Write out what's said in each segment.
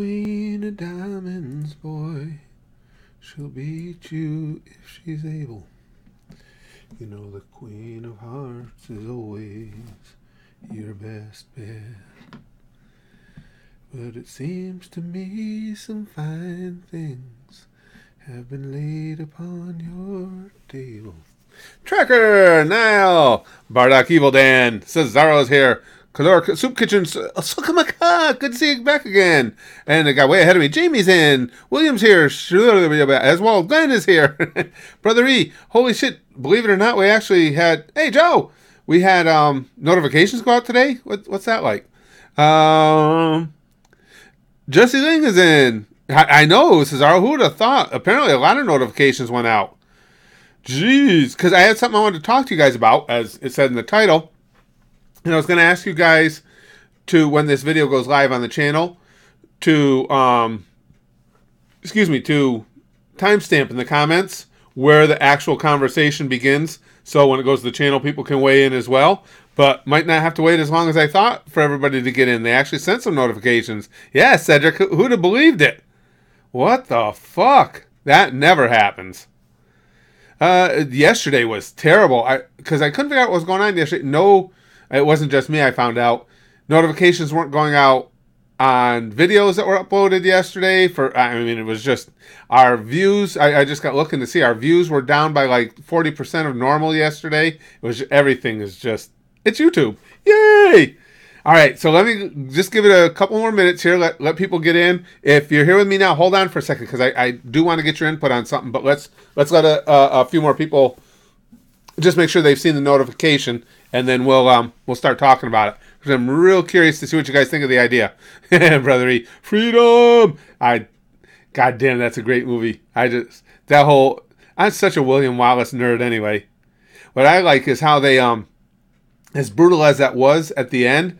queen of diamonds, boy. She'll beat you if she's able. You know the queen of hearts is always your best bet. But it seems to me some fine things have been laid upon your table. Tracker, Niall, Bardock, Evil Dan, Cesaro's here. Caloric Soup Kitchen, Sukamaka, good to see you back again. And the guy way ahead of me, Jamie's in. William's here, as well. Glenn is here. Brother E, holy shit, believe it or not, we actually had, hey Joe, we had notifications go out today. What's that like? Jesse Ling is in. I know, Cesaro, who would have thought? Apparently a lot of notifications went out. Jeez, because I had something I wanted to talk to you guys about, as it said in the title. And I was going to ask you guys to, when this video goes live on the channel, to, to timestamp in the comments where the actual conversation begins. So when it goes to the channel, people can weigh in as well. But might not have to wait as long as I thought for everybody to get in. They actually sent some notifications. Yeah, Cedric, who'd have believed it? What the fuck? That never happens. Yesterday was terrible. Because I couldn't figure out what was going on yesterday. No, it wasn't just me, I found out. Notifications weren't going out on videos that were uploaded yesterday. It was just our views. I just got looking to see. Our views were down by like 40% of normal yesterday. It was, everything is just, it's YouTube. Yay! All right, so let me just give it a couple more minutes here. Let people get in. If you're here with me now, hold on for a second, because I do want to get your input on something. But let's let a few more people just make sure they've seen the notification, and then we'll start talking about it. Because I'm real curious to see what you guys think of the idea. Brother E, freedom! God damn, that's a great movie. I'm such a William Wallace nerd anyway. What I like is how they as brutal as that was at the end,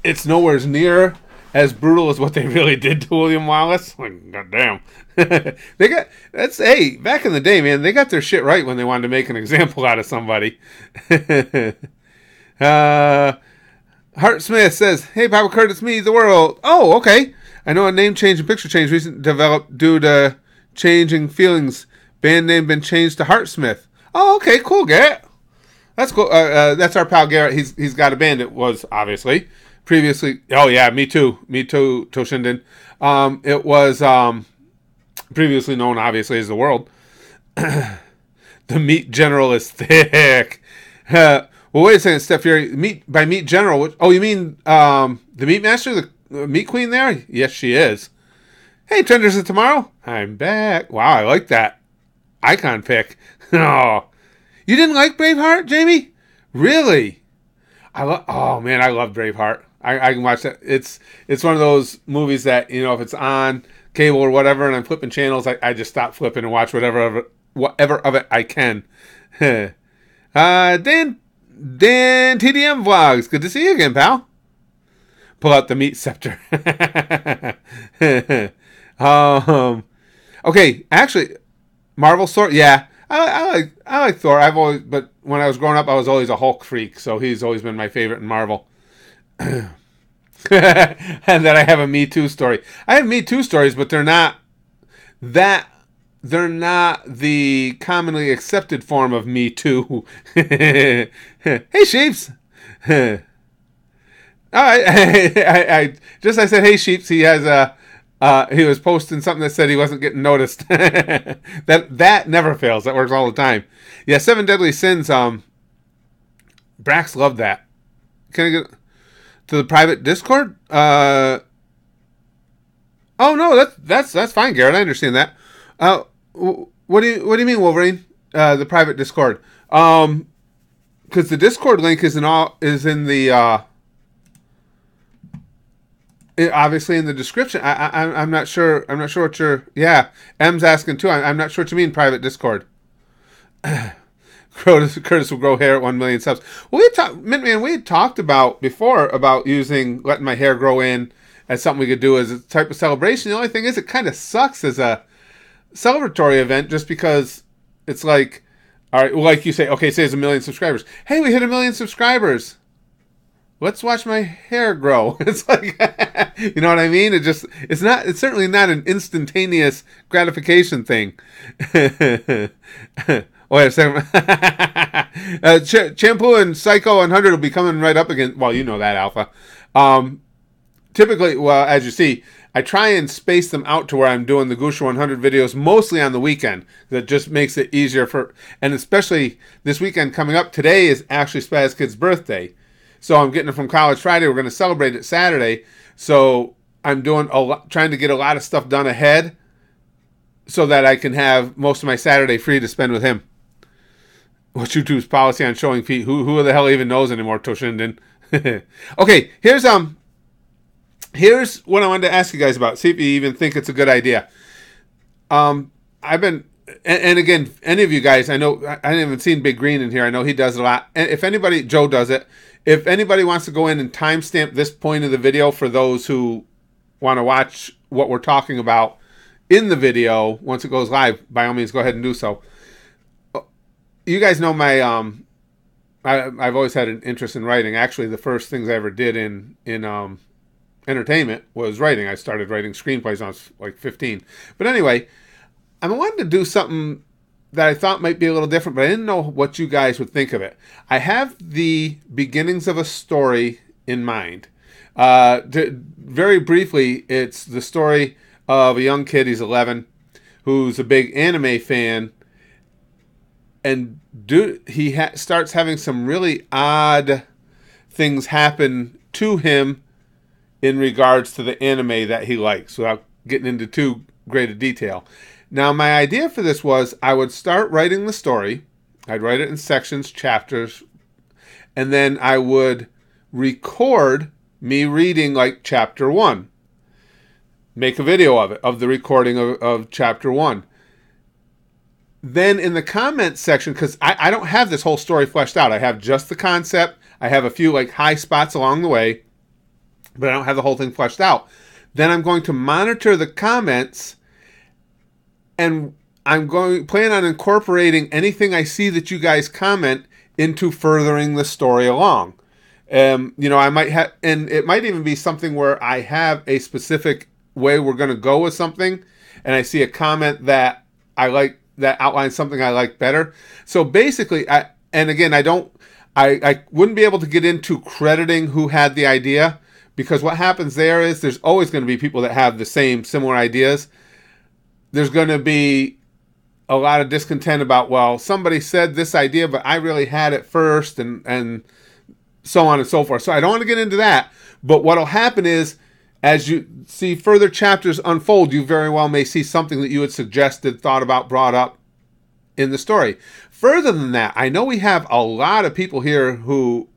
it's nowhere near as brutal as what they really did to William Wallace. Like, goddamn. Back in the day, man, they got their shit right when they wanted to make an example out of somebody. Hart Smith says, hey, Papa Kurt, it's me, the world. Oh, okay. I know a name change and picture change recently developed due to changing feelings. Band name been changed to Hart Smith. Oh, okay, cool, Garrett. That's cool. That's our pal Garrett. He's got a band. It was obviously previously. Oh yeah, me too, Toshinden. It was previously known obviously as the World. The Meat General is thick. Well, wait a second, Steph Fury. Meat General. Oh, you mean the Meat Master, the Meat Queen? There, yes, she is. Hey, Tenders of Tomorrow. I'm back. Wow, I like that icon pick. Oh. You didn't like Braveheart, Jamie? Really? Oh man, I love Braveheart. I can watch that. It's one of those movies that, if it's on cable or whatever and I'm flipping channels, I just stop flipping and watch whatever of it I can. Dan TDM Vlogs. Good to see you again, pal. Pull out the meat scepter. Okay, actually, Marvel Sword, yeah. I like Thor. But when I was growing up, I was always a Hulk freak, so he's always been my favorite in Marvel. And then I have a Me Too story. I have Me Too stories, but they're not the commonly accepted form of Me Too. Hey, Sheeps. I said, hey, Sheeps. He has he was posting something that said he wasn't getting noticed. that never fails. That works all the time. Yeah, Seven Deadly Sins. Brax loved that. Can I get to the private Discord? Oh no, that's fine, Garrett. I understand that. What do you mean, Wolverine? The private Discord. Because the Discord link is in the. Obviously in the description. I'm not sure. I'm not sure what you're. Yeah, M's asking too. I'm not sure what you mean. Private Discord. Curtis will grow hair at 1 million subs. Well, we had talked about before about letting my hair grow in as something we could do as a type of celebration. The only thing is, it kind of sucks as a celebratory event, just because it's like, all right, well, like you say, okay, say it's 1 million subscribers. Hey, we hit 1 million subscribers. let's watch my hair grow. It's like, you know what I mean? It's certainly not an instantaneous gratification thing. Wait a second. Shampoo and Psycho 100 will be coming right up again. Well, you know that, Alpha. Typically, well, as you see, I try and space them out to where I'm doing the Gusha 100 videos mostly on the weekend. That just makes it easier and especially this weekend coming up. Today is actually Spaz Kid's birthday. So I'm getting it from College Friday. We're going to celebrate it Saturday. So I'm trying to get a lot of stuff done ahead so that I can have most of my Saturday free to spend with him. What's YouTube's policy on showing feet? Who the hell even knows anymore, Toshinden? Okay, here's what I wanted to ask you guys about. See if you even think it's a good idea. I've been, and again, any of you guys, I know, I haven't seen Big Green in here. I know he does a lot. And if anybody, Joe does it. If anybody wants to go in and timestamp this point of the video for those who want to watch what we're talking about in the video, once it goes live, by all means, go ahead and do so. You guys know my, I've always had an interest in writing. Actually, the first things I ever did in entertainment was writing. I started writing screenplays when I was like 15. But anyway, I wanted to do something that I thought might be a little different, but I didn't know what you guys would think of it. I have the beginnings of a story in mind. Very briefly, it's the story of a young kid, he's 11, who's a big anime fan, and he starts having some really odd things happen to him in regards to the anime that he likes, without getting into too great a detail. Now, my idea for this was I would start writing the story. I'd write it in sections, chapters, and then I would record me reading like chapter 1. Make a video of it, of the recording of chapter 1. Then in the comments section, because I don't have this whole story fleshed out. I have just the concept. I have a few like high spots along the way, but I don't have the whole thing fleshed out. Then I'm going to monitor the comments, and I'm plan on incorporating anything I see that you guys comment into furthering the story along. I might have, and it might even be something where I have a specific way we're going to go with something, and I see a comment that I like that outlines something I like better. So basically, I wouldn't be able to get into crediting who had the idea, because what happens there is there's always going to be people that have the similar ideas. There's going to be a lot of discontent about, well, somebody said this idea, but I really had it first, and so on and so forth. So I don't want to get into that. But what will happen is, as you see further chapters unfold, you very well may see something that you had suggested, thought about, brought up in the story. Further than that, I know we have a lot of people here who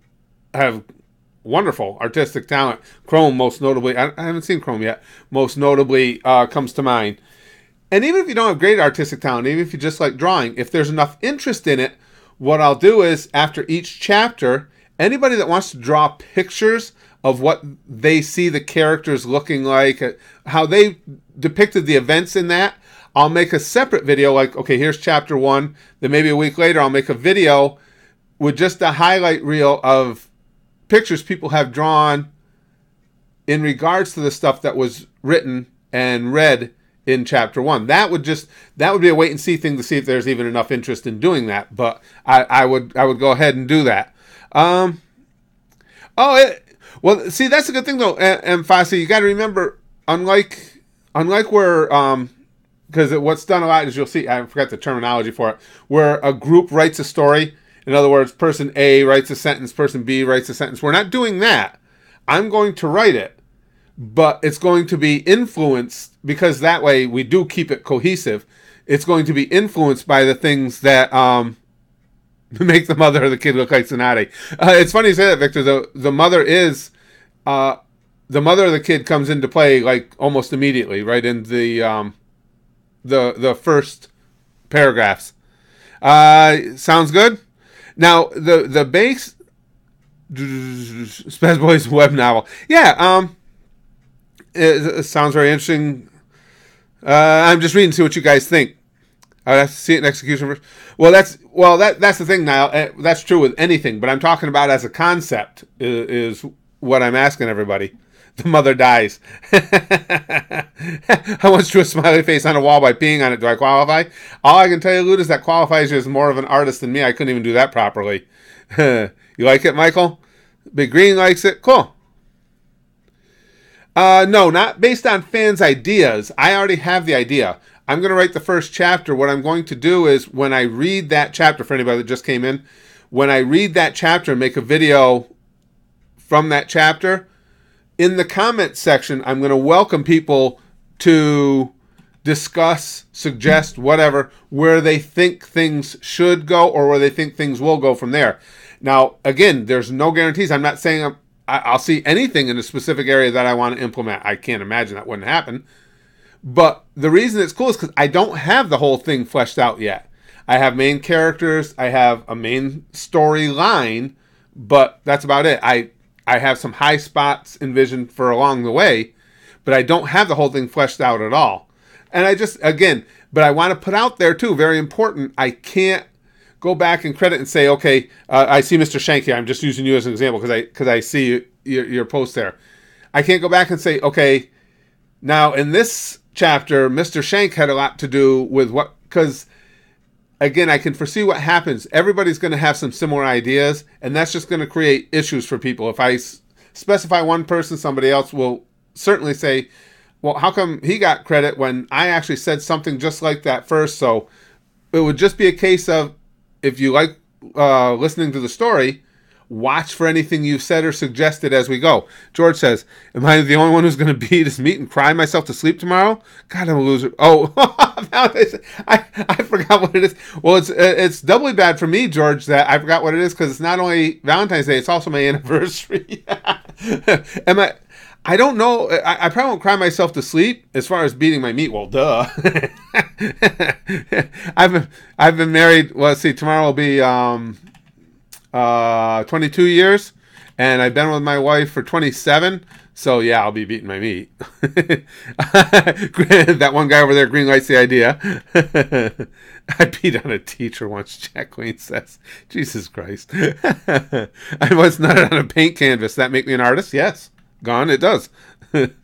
have wonderful artistic talent. Chrome, most notably, I haven't seen Chrome yet, most notably comes to mind. And even if you don't have great artistic talent, even if you just like drawing, if there's enough interest in it, what I'll do is, after each chapter, anybody that wants to draw pictures of what they see the characters looking like, how they depicted the events in that, I'll make a separate video, like, okay, here's chapter 1, then maybe a week later I'll make a video with just a highlight reel of pictures people have drawn in regards to the stuff that was written and read in chapter 1. That would be a wait and see thing to see if there's even enough interest in doing that. But I would go ahead and do that. Well, see, that's a good thing though. And Fossey, you got to remember, unlike where because what's done a lot is, you'll see, I forgot the terminology for it, where a group writes a story. In other words, person A writes a sentence, person B writes a sentence. We're not doing that. I'm going to write it, but it's going to be influenced, because that way we do keep it cohesive. It's going to be influenced by the things that make the mother of the kid look like Tsunade. It's funny you say that, Victor. The mother is the mother of the kid comes into play like almost immediately, right in the first paragraphs. Sounds good. Now the base Spaz Boys web novel. Yeah, it sounds very interesting. I'm just reading to see what you guys think. I have to see it in execution first. That's the thing, Niall. That's true with anything, but I'm talking about as a concept is what I'm asking everybody. The mother dies. I once drew a smiley face on a wall by peeing on it. Do I qualify? All I can tell you, Lute, is that qualifies you as more of an artist than me. I couldn't even do that properly. You like it, Michael? Big Green likes it. Cool. No, not based on fans' ideas. I already have the idea. I'm going to write the first chapter. What I'm going to do is when I read that chapter, for anybody that just came in, when I read that chapter and make a video from that chapter, in the comments section, I'm going to welcome people to discuss, suggest, whatever, where they think things should go or where they think things will go from there. Now, again, there's no guarantees. I'm not saying I'll see anything in a specific area that I want to implement. I can't imagine that wouldn't happen. But the reason it's cool is because I don't have the whole thing fleshed out yet. I have main characters. I have a main storyline, but that's about it. I have some high spots envisioned for along the way, but I don't have the whole thing fleshed out at all. And but I want to put out there too, very important, I can't go back and credit and say, okay, I see Mr. Shank here. I'm just using you as an example because I see your post there. I can't go back and say, okay, now in this chapter, Mr. Shank had a lot to do with what, because again, I can foresee what happens. Everybody's going to have some similar ideas, and that's just going to create issues for people. If I specify one person, somebody else will certainly say, well, how come he got credit when I actually said something just like that first? So it would just be a case of, if you like listening to the story, watch for anything you've said or suggested as we go. George says, am I the only one who's going to be eat his meat and cry myself to sleep tomorrow? God, I'm a loser. Oh, I forgot what it is. Well, it's doubly bad for me, George, that I forgot what it is, because it's not only Valentine's Day, it's also my anniversary. I don't know. I probably won't cry myself to sleep as far as beating my meat. Well, duh. I've been married. Well, let's see. Tomorrow will be 22 years, and I've been with my wife for 27. So yeah, I'll be beating my meat. That one guy over there green lights the idea. I beat on a teacher once, Jack Queen says. Jesus Christ. I was nutted on a paint canvas. That make me an artist? Yes. Gone, it does. Put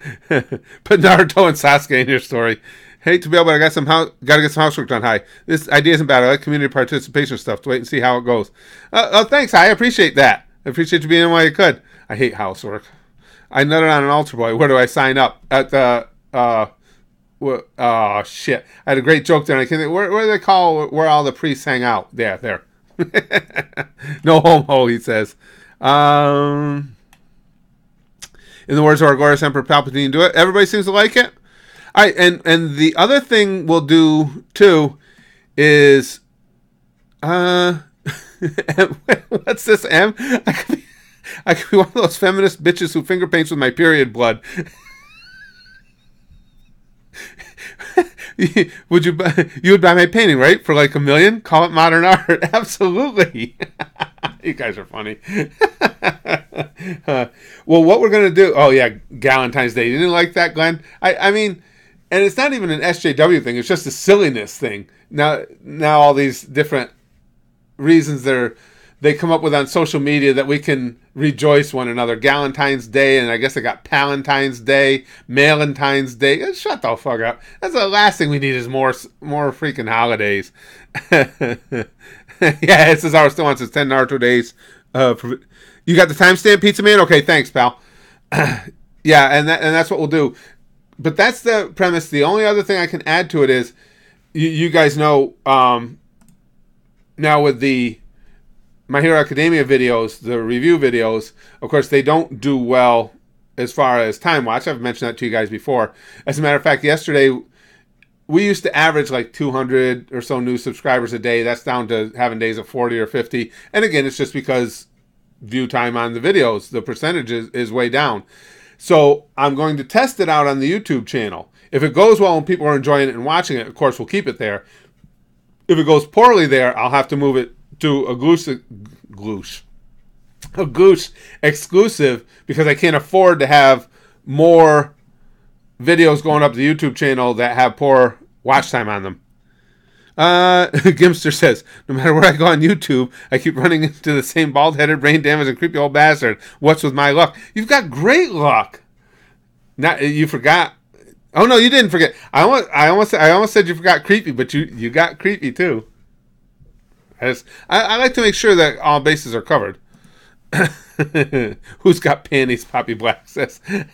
Naruto and Sasuke in your story. Hate to be able, but I got to get some housework done. Hi, this idea isn't bad. I like community participation stuff. To wait and see how it goes. Thanks. I appreciate that. I appreciate you being in while you could. I hate housework. I nutted on an altar boy. Where do I sign up? At the oh shit! I had a great joke there. I can't think, where do they call where all the priests hang out? Yeah, there. No homo, he says. In the words of our glorious Emperor Palpatine, do it. Everybody seems to like it. All right, and the other thing we'll do too is what's this, M? I could be one of those feminist bitches who finger paints with my period blood. You would buy my painting, right? For like $1 million? Call it modern art. Absolutely. You guys are funny. Well, what we're going to do... Oh, yeah, Galentine's Day. You didn't like that, Glenn? I mean, and it's not even an SJW thing. It's just a silliness thing. Now all these different reasons they come up with on social media that we can rejoice one another. Galentine's Day, and I guess they got Palentine's Day, Malentine's Day. Shut the fuck up. That's the last thing we need is more freaking holidays. Yeah, it says our still wants his 10 Naruto days. You got the timestamp, Pizza Man? Okay, thanks, pal. Yeah, and that's what we'll do. But that's the premise. The only other thing I can add to it is, you guys know, now with the My Hero Academia videos, the review videos, of course, they don't do well as far as time watch. I've mentioned that to you guys before. As a matter of fact, yesterday, we used to average like 200 or so new subscribers a day. That's down to having days of 40 or 50. And again, it's just because view time on the videos, the percentage is way down. So I'm going to test it out on the YouTube channel. If it goes well and people are enjoying it and watching it, of course, we'll keep it there. If it goes poorly there, I'll have to move it to a Goose exclusive, because I can't afford to have more videos going up the YouTube channel that have poor watch time on them. Gimster says, no matter where I go on YouTube, I keep running into the same bald-headed, brain damaged, and creepy old bastard. What's with my luck? You've got great luck. Not you forgot. Oh no, you didn't forget. I almost said you forgot creepy, but you got creepy too. I like to make sure that all bases are covered. Who's got panties? Poppy Black says. The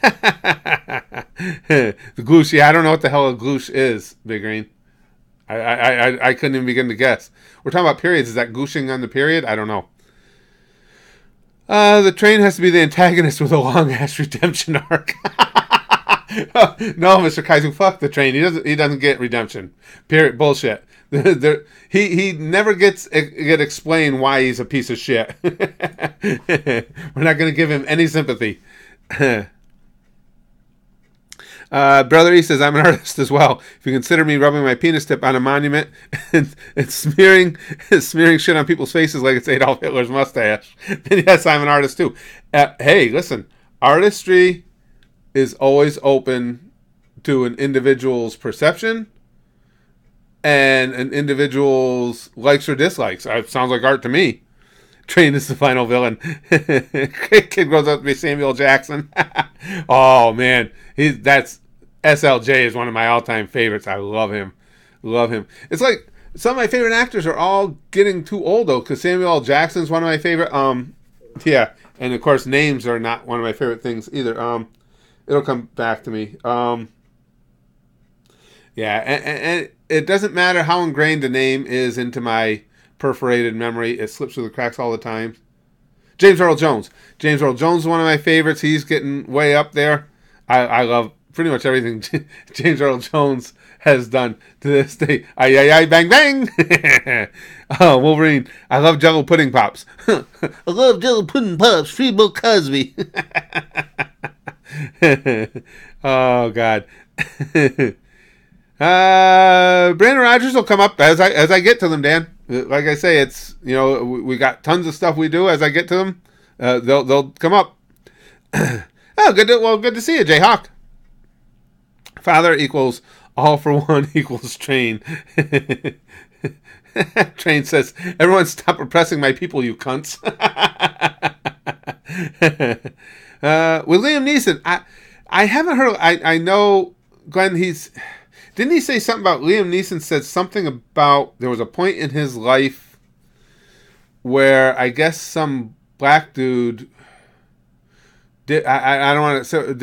gloosh. Yeah, I don't know what the hell a gloosh is, Big Green. I couldn't even begin to guess. We're talking about periods. Is that gooshing on the period? I don't know. The train has to be the antagonist with a long ass redemption arc. No, Mr. Kaizu, fuck the train. He doesn't get redemption. Period. Bullshit. He never get explained why he's a piece of shit. We're not going to give him any sympathy. Brother E says, I'm an artist as well. If you consider me rubbing my penis tip on a monument and smearing shit on people's faces like it's Adolf Hitler's mustache, then yes, I'm an artist too. Hey, listen, artistry is always open to an individual's perception and an individual's likes or dislikes. It sounds like art to me. Train is the final villain. Kid grows up to be Samuel Jackson. Oh man, that's SLJ is one of my all-time favorites. I love him. It's like some of my favorite actors are all getting too old though, because Samuel L. Jackson's one of my favorite. Yeah, and of course names are not one of my favorite things either. It'll come back to me. Yeah, and it doesn't matter how ingrained a name is into my perforated memory. It slips through the cracks all the time. James Earl Jones. James Earl Jones is one of my favorites. He's getting way up there. I love pretty much everything James Earl Jones has done to this day. Ay, bang, bang. Oh, Wolverine. I love Jello Pudding Pops. I love Jello Pudding Pops. Free Bill Cosby. Oh, God. Brandon Rogers will come up as I get to them, Dan. Like I say, it's, we got tons of stuff we do. As I get to them, they'll come up. Oh, good to see you, Jayhawk. Father equals all for one equals train. Train says, everyone stop oppressing my people, you cunts. With Liam Neeson, I haven't heard. I know Glenn. Didn't he say something about Liam Neeson said something about there was a point in his life where I guess some black dude did. I don't want to say,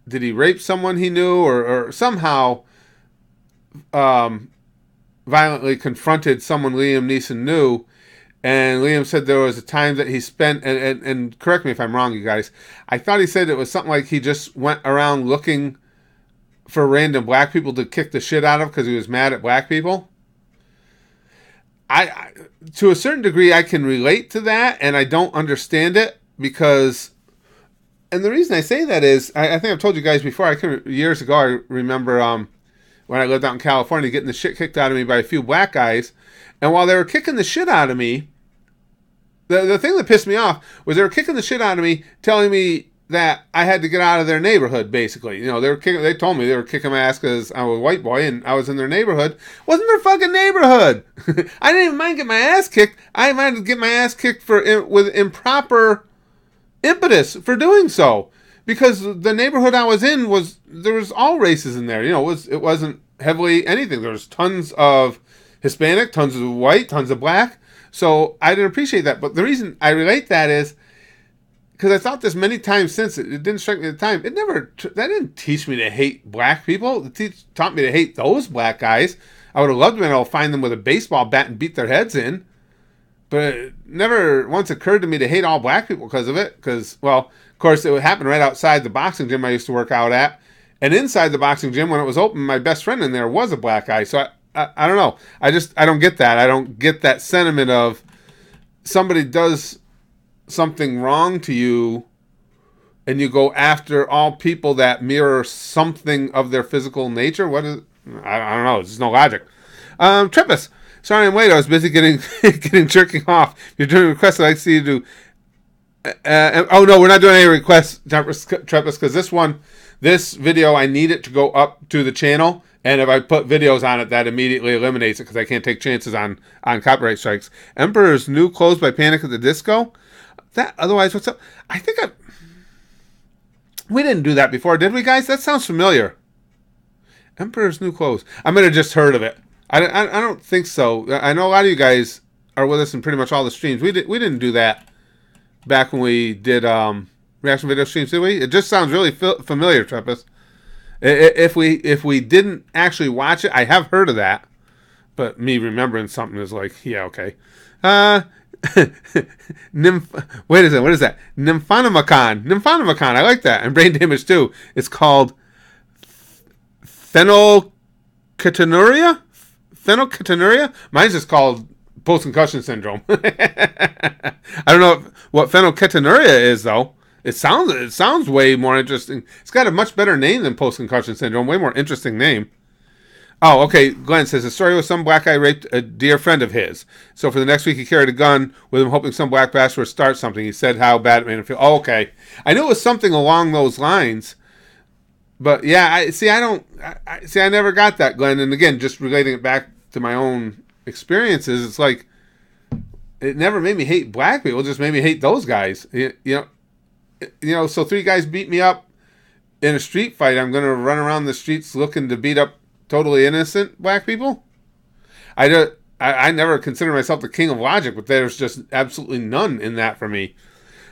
did he rape someone he knew or somehow violently confronted someone Liam Neeson knew. And Liam said there was a time that he spent, and correct me if I'm wrong, you guys. I thought he said it was something like he just went around looking for random black people to kick the shit out of because he was mad at black people. I to a certain degree, I can relate to that, and I don't understand it because, and the reason I say that is, I think I've told you guys before. Years ago, I remember when I lived out in California, getting the shit kicked out of me by a few black guys. And while they were kicking the shit out of me, the thing that pissed me off was they were kicking the shit out of me, telling me that I had to get out of their neighborhood, basically. They told me they were kicking my ass because I was a white boy and I was in their neighborhood. Wasn't their fucking neighborhood. I didn't even mind getting my ass kicked. I minded getting my ass kicked with improper impetus for doing so. Because the neighborhood I was in there was all races in there. It wasn't heavily anything. There was tons of Hispanic, tons of white, tons of black. So I didn't appreciate that. But the reason I relate that is because I thought this many times since. It didn't strike me at the time. That didn't teach me to hate black people. It taught me to hate those black guys. I would have loved to be able to find them with a baseball bat and beat their heads in. But it never once occurred to me to hate all black people because of it. Because, well, of course, it would happen right outside the boxing gym I used to work out at. And inside the boxing gym, when it was open, my best friend in there was a black guy. So I don't know. I don't get that. I don't get that sentiment of somebody does something wrong to you and you go after all people that mirror something of their physical nature. What is? I don't know. There's no logic. Treppus. Sorry I'm late. I was busy getting jerking off. If you're doing requests, I'd like to see you do. Oh no, we're not doing any requests, Treppus, because this one This video, I need it to go up to the channel, and if I put videos on it, that immediately eliminates it because I can't take chances on copyright strikes. Emperor's New Clothes by Panic at the Disco. That otherwise, what's up? I think we didn't do that before, did we, guys? That sounds familiar. Emperor's New Clothes. I might have just heard of it. I don't think so. I know a lot of you guys are with us in pretty much all the streams. We didn't do that back when we did reaction video streams, did we? It just sounds really familiar, Treppus. If we didn't actually watch it, I have heard of that, but me remembering something is like, yeah, okay. Wait a second, what is that? Nymphonomicon. I like that. And Brain Damage too. It's called phenylketonuria. Mine's just called post-concussion syndrome. I don't know what phenylketonuria is though. It sounds way more interesting. It's got a much better name than post-concussion syndrome. Way more interesting name. Oh, okay. Glenn says, the story was some black guy raped a dear friend of his. So for the next week, he carried a gun with him, hoping some black bastard would start something. He said how bad it made him feel. Oh, okay. I knew it was something along those lines. But yeah, I never got that, Glenn. And again, just relating it back to my own experiences, it's like, it never made me hate black people. It just made me hate those guys. You know, so 3 guys beat me up in a street fight. I'm going to run around the streets looking to beat up totally innocent black people? I never consider myself the king of logic, but there's just absolutely none in that for me.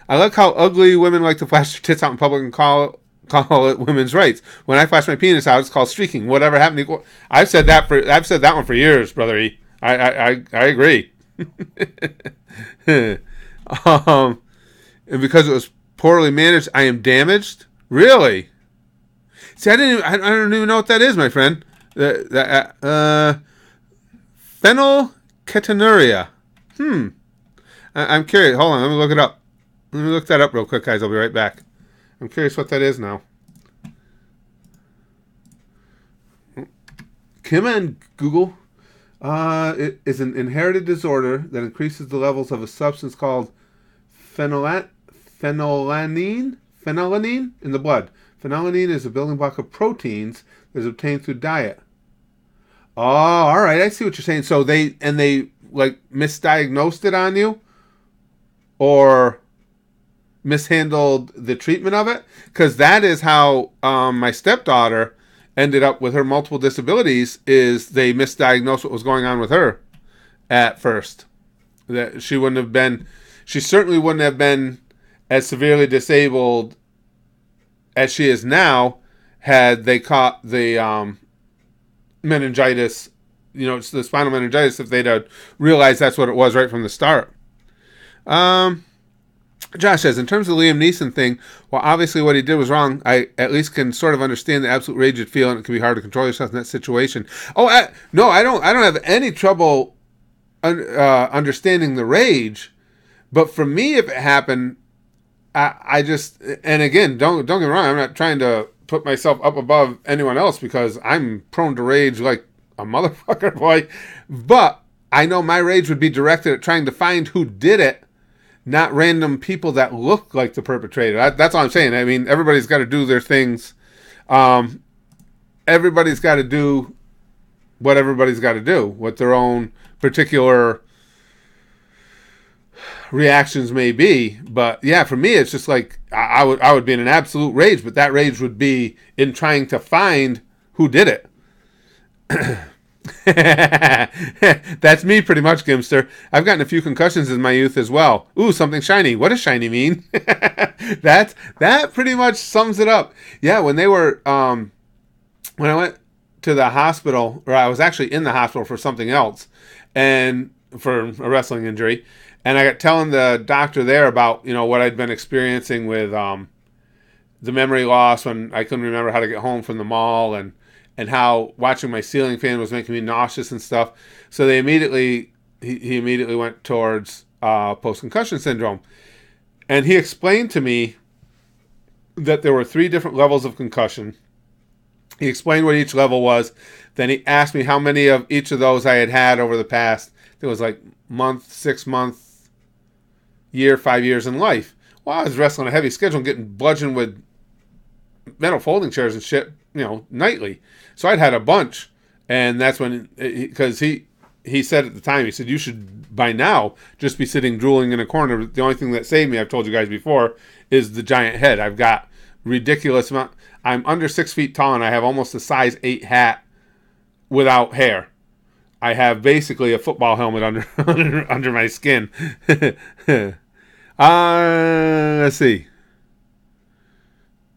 I like how ugly women like to flash their tits out in public and call it women's rights. When I flash my penis out, it's called streaking. Whatever happened to... I've said that one for years, brother E. I agree. And because it was poorly managed, I am damaged? Really? See, I don't even know what that is, my friend. Phenylketonuria. I'm curious. Hold on, let me look it up. Let me look that up real quick, guys. I'll be right back. I'm curious what that is now. Come on, Google. It is an inherited disorder that increases the levels of a substance called phenylalanine in the blood. Phenylalanine is a building block of proteins that is obtained through diet. Oh, all right. I see what you're saying. So they like misdiagnosed it on you, or mishandled the treatment of it, because that is how my stepdaughter ended up with her multiple disabilities. Is they misdiagnosed what was going on with her at first. That she certainly wouldn't have been as severely disabled as she is now had they caught the meningitis, it's the spinal meningitis, if they'd realized that's what it was right from the start. Josh says, in terms of the Liam Neeson thing, well, obviously what he did was wrong. I at least can sort of understand the absolute rage you'd feel, and it can be hard to control yourself in that situation. No, I don't have any trouble understanding the rage, but for me, if it happened, I just, and again, don't get me wrong, I'm not trying to put myself up above anyone else because I'm prone to rage like a motherfucker, boy. But I know my rage would be directed at trying to find who did it, not random people that look like the perpetrator. That's all I'm saying. I mean, everybody's got to do their things. Everybody's got to do what everybody's got to do with their own particular reactions may be. But yeah, for me, it's just like I would be in an absolute rage, but that rage would be in trying to find who did it. That's me pretty much, Gimster. I've gotten a few concussions in my youth as well. Ooh, something shiny. What does shiny mean? That pretty much sums it up. Yeah, when I went to the hospital, or I was actually in the hospital for something else, and for a wrestling injury, and I got telling the doctor there about, what I'd been experiencing with the memory loss when I couldn't remember how to get home from the mall, and how watching my ceiling fan was making me nauseous and stuff. So he immediately went towards post-concussion syndrome. And he explained to me that there were 3 different levels of concussion. He explained what each level was. Then he asked me how many of each of those I had had over the past, it was like month, 6 month, year, 5 years in life. Well, I was wrestling a heavy schedule and getting bludgeoned with metal folding chairs and shit, nightly. So I'd had a bunch, and that's when, because he said at the time, he said, you should by now just be sitting drooling in a corner. The only thing that saved me, I've told you guys before, is the giant head. I've got ridiculous amount. I'm under 6 feet tall, and I have almost a size 8 hat without hair. I have basically a football helmet under my skin. Let's see.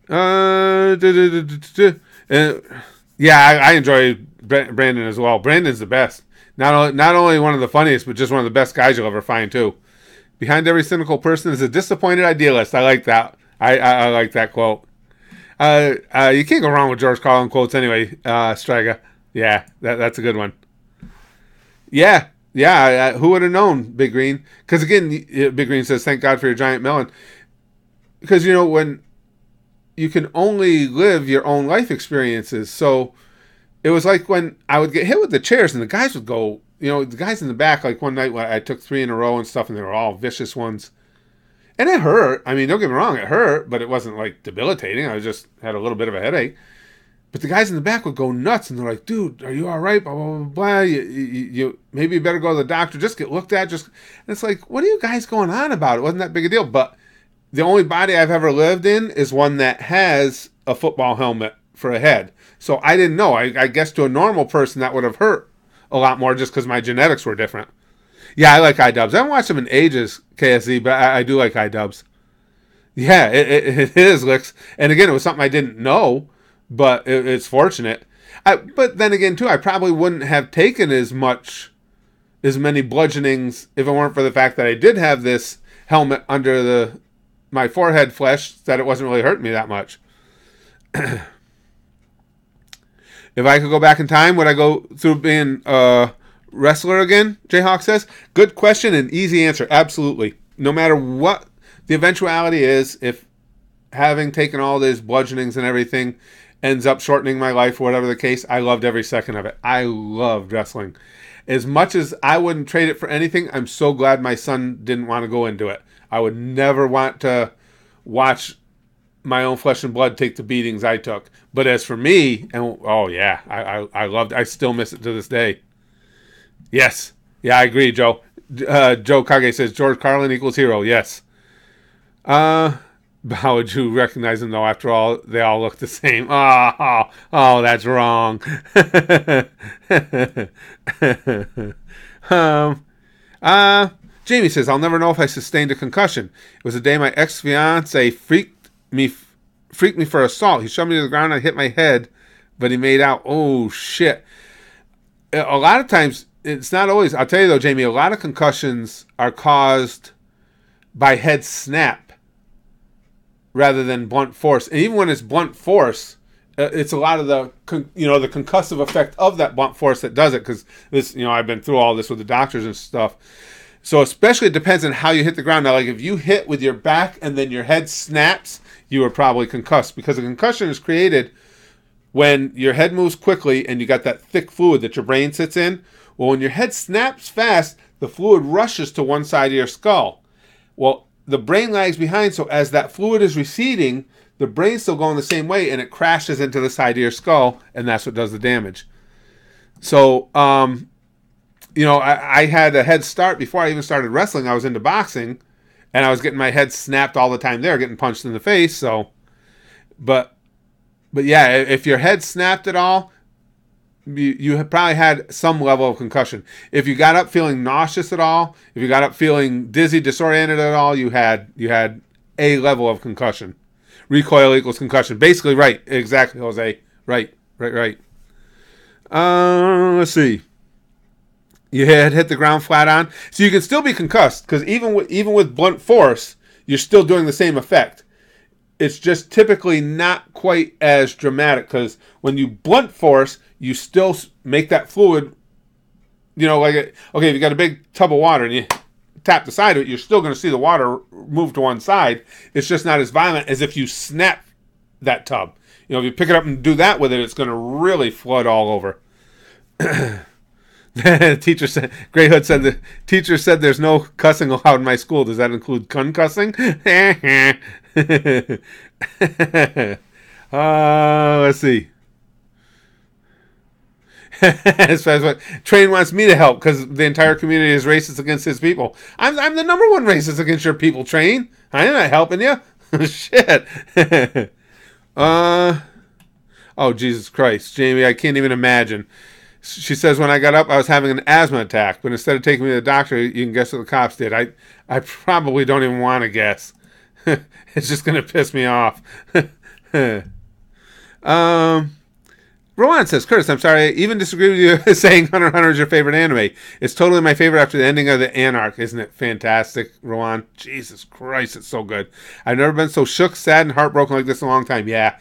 I enjoy Brandon as well. Brandon's the best. Not only one of the funniest, but just one of the best guys you'll ever find too. Behind every cynical person is a disappointed idealist. I like that. I like that quote. You can't go wrong with George Carlin quotes anyway, Striga. Yeah, that's a good one. Yeah. Who would have known, Big Green? Because again, Big Green says, "Thank God for your giant melon." Because when you can only live your own life experiences, so it was like when I would get hit with the chairs, and the guys would go. The guys in the back. Like one night, I took 3 in a row and stuff, and they were all vicious ones, and it hurt. I mean, don't get me wrong, it hurt, but it wasn't like debilitating. I just had a little bit of a headache. But the guys in the back would go nuts, and they're like, "Dude, are you all right? Blah, blah, blah, blah. You maybe you better go to the doctor. Just get looked at." And it's like, what are you guys going on about? It wasn't that big a deal. But the only body I've ever lived in is one that has a football helmet for a head. So I didn't know. I guess to a normal person that would have hurt a lot more just because my genetics were different. Yeah, I like iDubbbz. I haven't watched them in ages, KSZ, but I do like iDubbbz. Yeah, it is, Licks. And again, it was something I didn't know. But it's fortunate. But then again, too, I probably wouldn't have taken as many bludgeonings if it weren't for the fact that I did have this helmet under my forehead flesh, that it wasn't really hurting me that much. If I could go back in time, would I go through being a wrestler again? Jayhawk says. Good question and easy answer. Absolutely. No matter what the eventuality is, if having taken all these bludgeonings and everything ends up shortening my life, whatever the case, I loved every second of it. I loved wrestling. As much as I wouldn't trade it for anything, I'm so glad my son didn't want to go into it. I would never want to watch my own flesh and blood take the beatings I took. But as for me, I loved it. I still miss it to this day. Yes. Yeah, I agree, Joe. Joe Kage says, George Carlin equals hero. Yes. How would you recognize them, though? After all, they all look the same. Oh, that's wrong. Jamie says, I'll never know if I sustained a concussion. It was the day my ex-fiance freaked me for assault. He shoved me to the ground, I hit my head, but he made out. Oh, shit. A lot of times, it's not always. I'll tell you, though, Jamie, a lot of concussions are caused by head snap rather than blunt force. And even when it's blunt force, it's a lot of the concussive effect of that blunt force that does it. Because this, I've been through all this with the doctors and stuff. So especially it depends on how you hit the ground. Now, like if you hit with your back and then your head snaps, you are probably concussed, because a concussion is created when your head moves quickly and you got that thick fluid that your brain sits in. Well, when your head snaps fast, the fluid rushes to one side of your skull. Well, the brain lags behind, so as that fluid is receding, the brain's still going the same way, and it crashes into the side of your skull, and that's what does the damage. So, I had a head start before I even started wrestling. I was into boxing, and I was getting my head snapped all the time there, getting punched in the face. So, but yeah, if your head snapped at all, you have probably had some level of concussion. If you got up feeling nauseous at all, if you got up feeling dizzy, disoriented at all, you had a level of concussion. Recoil equals concussion. Basically, right. Exactly, Jose. Right. Let's see. Your head hit the ground flat on. So you can still be concussed, because even with blunt force, you're still doing the same effect. It's just typically not quite as dramatic, because when you blunt force, you still make that fluid, if you got a big tub of water and you tap the side of it, you're still going to see the water move to one side. It's just not as violent as if you snap that tub. If you pick it up and do that with it, it's going to really flood all over. The teacher said, Grey Hood said, the teacher said there's no cussing allowed in my school. Does that include concussing? Let's see. As far as what Train wants me to help because the entire community is racist against his people. I'm the number one racist against your people, Train. I'm not helping you. Shit. Oh, Jesus Christ, Jamie, I can't even imagine. She says, when I got up, I was having an asthma attack, but instead of taking me to the doctor, you can guess what the cops did. I probably don't even want to guess. It's just going to piss me off. Rowan says, Curtis, I'm sorry, I even disagree with you saying Hunter x Hunter is your favorite anime. It's totally my favorite after the ending of the Anarch. Isn't it fantastic, Rowan? Jesus Christ, it's so good. I've never been so shook, sad, and heartbroken like this in a long time. Yeah,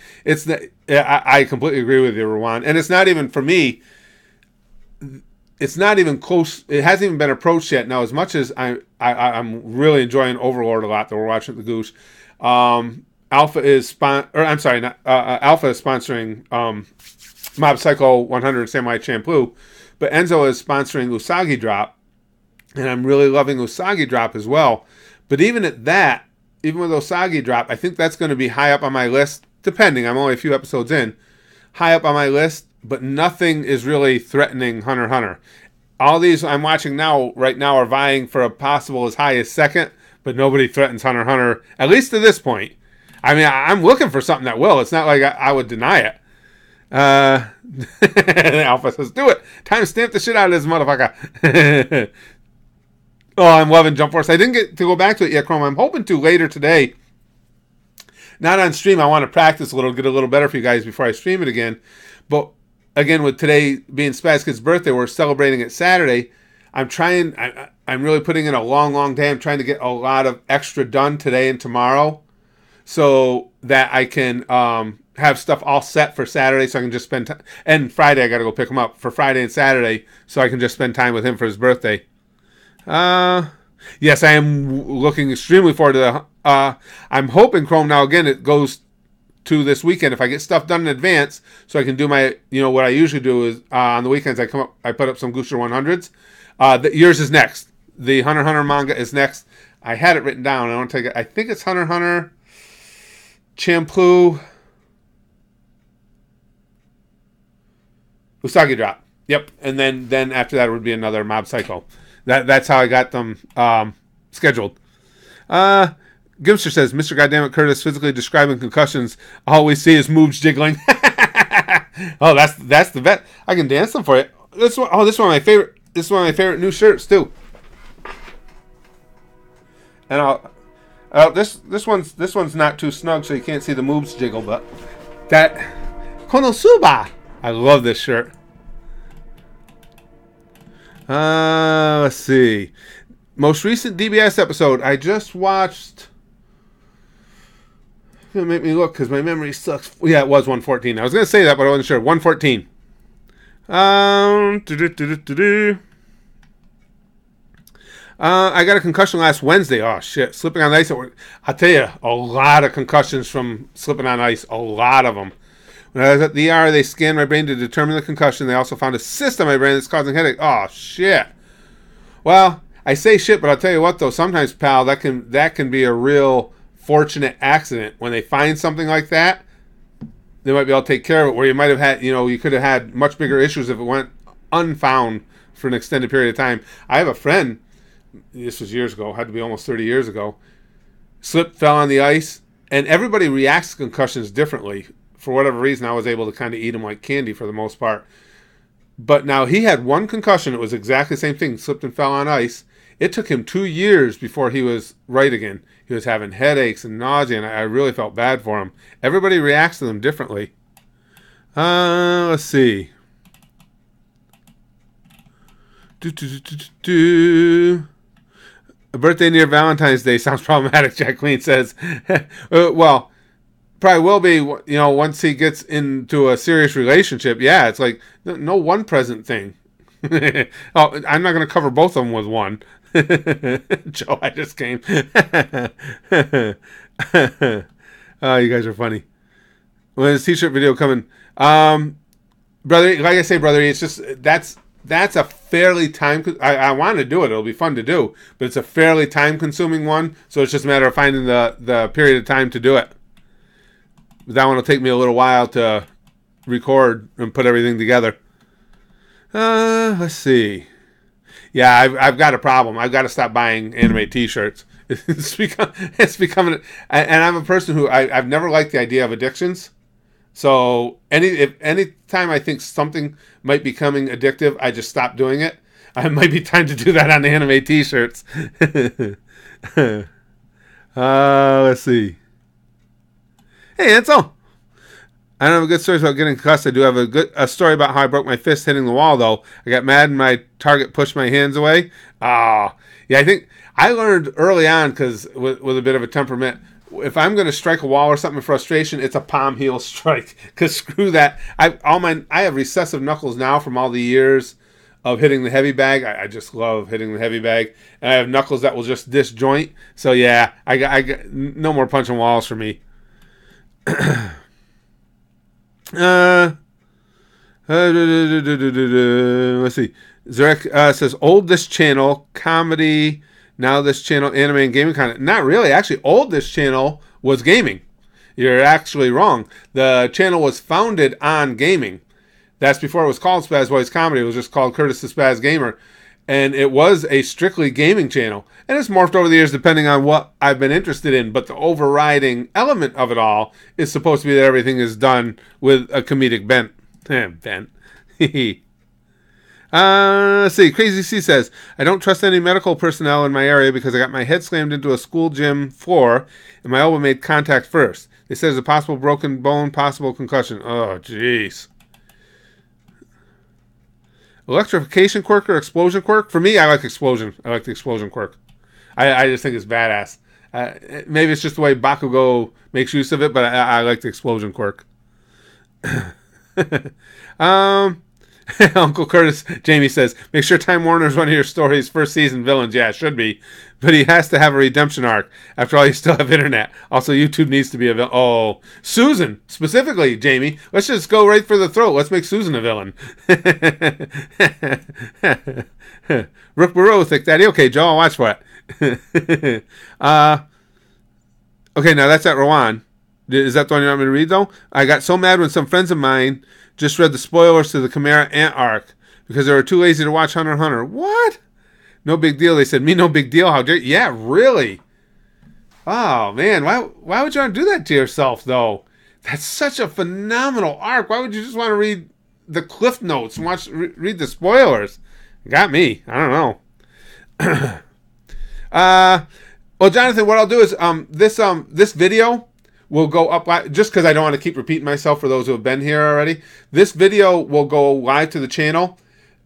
I completely agree with you, Rowan. And it's not even, for me, it's not even close. It hasn't even been approached yet. Now, as much as I'm really enjoying Overlord a lot that we're watching at the Goosh, Alpha is Alpha is sponsoring Mob Psycho 100 Samurai Champloo, but Enzo is sponsoring Usagi Drop, and I'm really loving Usagi Drop as well. But even at that, even with Usagi Drop, I think that's going to be high up on my list, depending. I'm only a few episodes in. High up on my list, but nothing is really threatening Hunter x Hunter. All these I'm watching right now are vying for a possible as high as second, but nobody threatens Hunter x Hunter, at least to this point. I mean, I'm looking for something that will. It's not like I would deny it. Alpha says, do it. Time stamp the shit out of this motherfucker. Oh, I'm loving Jump Force. I didn't get to go back to it yet, Chrome. I'm hoping to later today. Not on stream. I want to practice a little, get a little better for you guys before I stream it again. But again, with today being Spaz Kid's birthday, we're celebrating it Saturday. I'm really putting in a long day. I'm trying to get a lot of extra done today and tomorrow so that I can have stuff all set for Saturday so I can just spend time. And Friday, I got to go pick him up for Friday and Saturday so I can just spend time with him for his birthday. Yes, I am looking extremely forward to I'm hoping, Chrome, now again, it goes to this weekend if I get stuff done in advance so I can do my, what I usually do is on the weekends I put up some Gooster 100s. Yours is next. The Hunter x Hunter manga is next. I had it written down. I want to take it. I think it's Hunter x Hunter, Champloo, Usagi Drop. Yep. And then after that it would be another Mob Psycho. That's how I got them scheduled. Gimster says, Mr. Goddammit Curtis physically describing concussions. All we see is moves jiggling. Oh, that's the vet. I can dance them for you. This one of my favorite. This is one of my favorite new shirts too. And this one's not too snug, so you can't see the moves jiggle. But that Konosuba. I love this shirt. Let's see. Most recent DBS episode I just watched. It's gonna make me look because my memory sucks. Yeah, it was 114. I was gonna say that, but I wasn't sure. 114. I got a concussion last Wednesday. Oh shit! Slipping on ice at work. I'll tell you, a lot of concussions from slipping on ice. A lot of them. When I was at the ER, they scanned my brain to determine the concussion. They also found a cyst on my brain that's causing headache. Oh shit! Well, I say shit, but I'll tell you what though. Sometimes, pal, that can be a real fortunate accident. When they find something like that, they might be able to take care of it. Where you might have had, you could have had much bigger issues if it went unfound for an extended period of time. I have a friend. This was years ago. Had to be almost 30 years ago. Slipped, fell on the ice, and everybody reacts to concussions differently. For whatever reason, I was able to kind of eat them like candy for the most part. But now he had one concussion. It was exactly the same thing. Slipped and fell on ice. It took him 2 years before he was right again. He was having headaches and nausea, and I really felt bad for him. Everybody reacts to them differently. Let's see. A birthday near Valentine's Day sounds problematic, Jack Queen says. Well, probably will be, once he gets into a serious relationship. Yeah, it's like, no one present thing. Oh, I'm not going to cover both of them with one. Joe, I just came. Oh, you guys are funny. When is t-shirt video coming? Brother, like I say, brother, it's just, that's a fairly I want to do it. It'll be fun to do, but it's a fairly time-consuming one. So it's just a matter of finding the period of time to do it. That one will take me a little while to record and put everything together. Let's see. Yeah, I've got a problem. I've got to stop buying anime T-shirts. It's becoming, and I'm a person who I've never liked the idea of addictions. So any time I think something might be becoming addictive, I just stop doing it. It might be time to do that on anime T-shirts. Let's see. Hey, Ansel. I don't have a good story about getting cussed. I do have a story about how I broke my fist hitting the wall, though. I got mad and my target pushed my hands away. Yeah, I think I learned early on, because with a bit of a temperament, if I'm going to strike a wall or something in frustration, it's a palm heel strike. Because screw that. I have recessive knuckles now from all the years of hitting the heavy bag. I just love hitting the heavy bag. And I have knuckles that will just disjoint. So yeah, I got no more punching walls for me. Let's see. Zarek says, old this channel, comedy, now this channel, anime and gaming content. Not really. Actually, old this channel was gaming. You're actually wrong. The channel was founded on gaming. That's before it was called Spaz Boys Comedy. It was just called Curtis the Spaz Gamer. And it was a strictly gaming channel. And it's morphed over the years depending on what I've been interested in. But the overriding element of it all is supposed to be that everything is done with a comedic bent. Bent. Let's see. Crazy C says, I don't trust any medical personnel in my area because I got my head slammed into a school gym floor and my elbow made contact first. They said there's a possible broken bone, possible concussion. Oh, jeez. Electrification quirk or explosion quirk? For me, I like explosion. I like the explosion quirk. I just think it's badass. Maybe it's just the way Bakugo makes use of it, but I like the explosion quirk. Uncle Curtis, Jamie says, make sure Time Warner's one of your story's first season villains. Yeah, it should be. But he has to have a redemption arc. After all, you still have internet. Also, YouTube needs to be a villain. Oh, Susan, specifically, Jamie. Let's just go right for the throat. Let's make Susan a villain. Rook Barreau, Thick Daddy. Okay, Joe, I'll watch for it. Okay, now that's at Rowan. Is that the one you want me to read, though? I got so mad when some friends of mine just read the spoilers to the Chimera Ant arc because they were too lazy to watch Hunter x Hunter. What? No big deal. They said, me no big deal. How dare you? Yeah, really? Oh, man. Why would you want to do that to yourself, though? That's such a phenomenal arc. Why would you just want to read the cliff notes and read the spoilers? Got me. I don't know. Well, Jonathan, what I'll do is this video will go up just because I don't want to keep repeating myself for those who have been here already. This video will go live to the channel.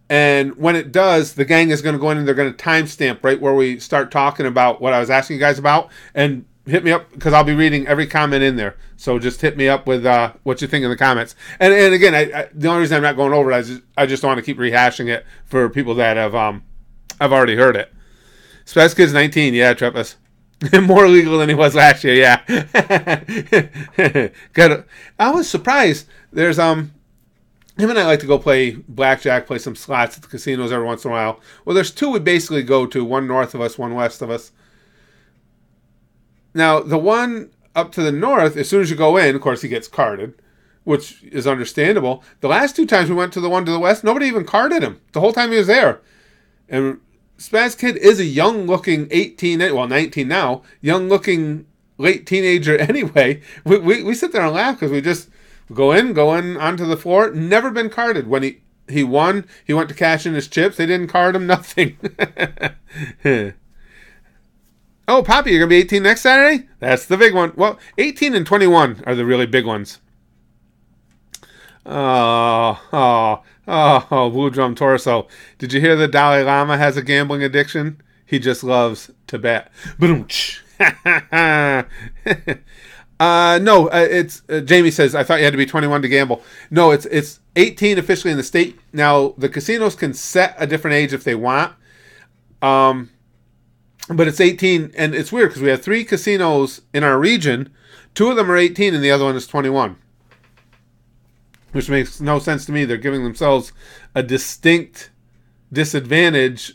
And when it does, the gang is going to go in and they're going to timestamp right where we start talking about what I was asking you guys about. And hit me up because I'll be reading every comment in there. So just hit me up with what you think in the comments. And again, the only reason I'm not going over it is I just don't want to keep rehashing it for people that have already heard it. Spaz Kid's 19, yeah, Treppus. More legal than he was last year, yeah. I was surprised. There's him and I like to go play blackjack, play some slots at the casinos every once in a while. Well, there's two we basically go to, one north of us, one west of us. Now, the one up to the north, as soon as you go in, of course, he gets carded, which is understandable. The last two times we went to the one to the west, nobody even carded him the whole time he was there. And Spaz Kid is a young-looking 19 now, young-looking late teenager anyway. We sit there and laugh because we just go in onto the floor. Never been carded. When he won, he went to cash in his chips. They didn't card him, nothing. Oh, Poppy, you're going to be 18 next Saturday? That's the big one. Well, 18 and 21 are the really big ones. Oh, Blue Drum Torso. Did you hear the Dalai Lama has a gambling addiction? He just loves to bet. No, it's Jamie says, I thought you had to be 21 to gamble. No, it's 18 officially in the state. Now, the casinos can set a different age if they want. But it's 18, and it's weird because we have 3 casinos in our region. 2 of them are 18 and the other one is 21. Which makes no sense to me. They're giving themselves a distinct disadvantage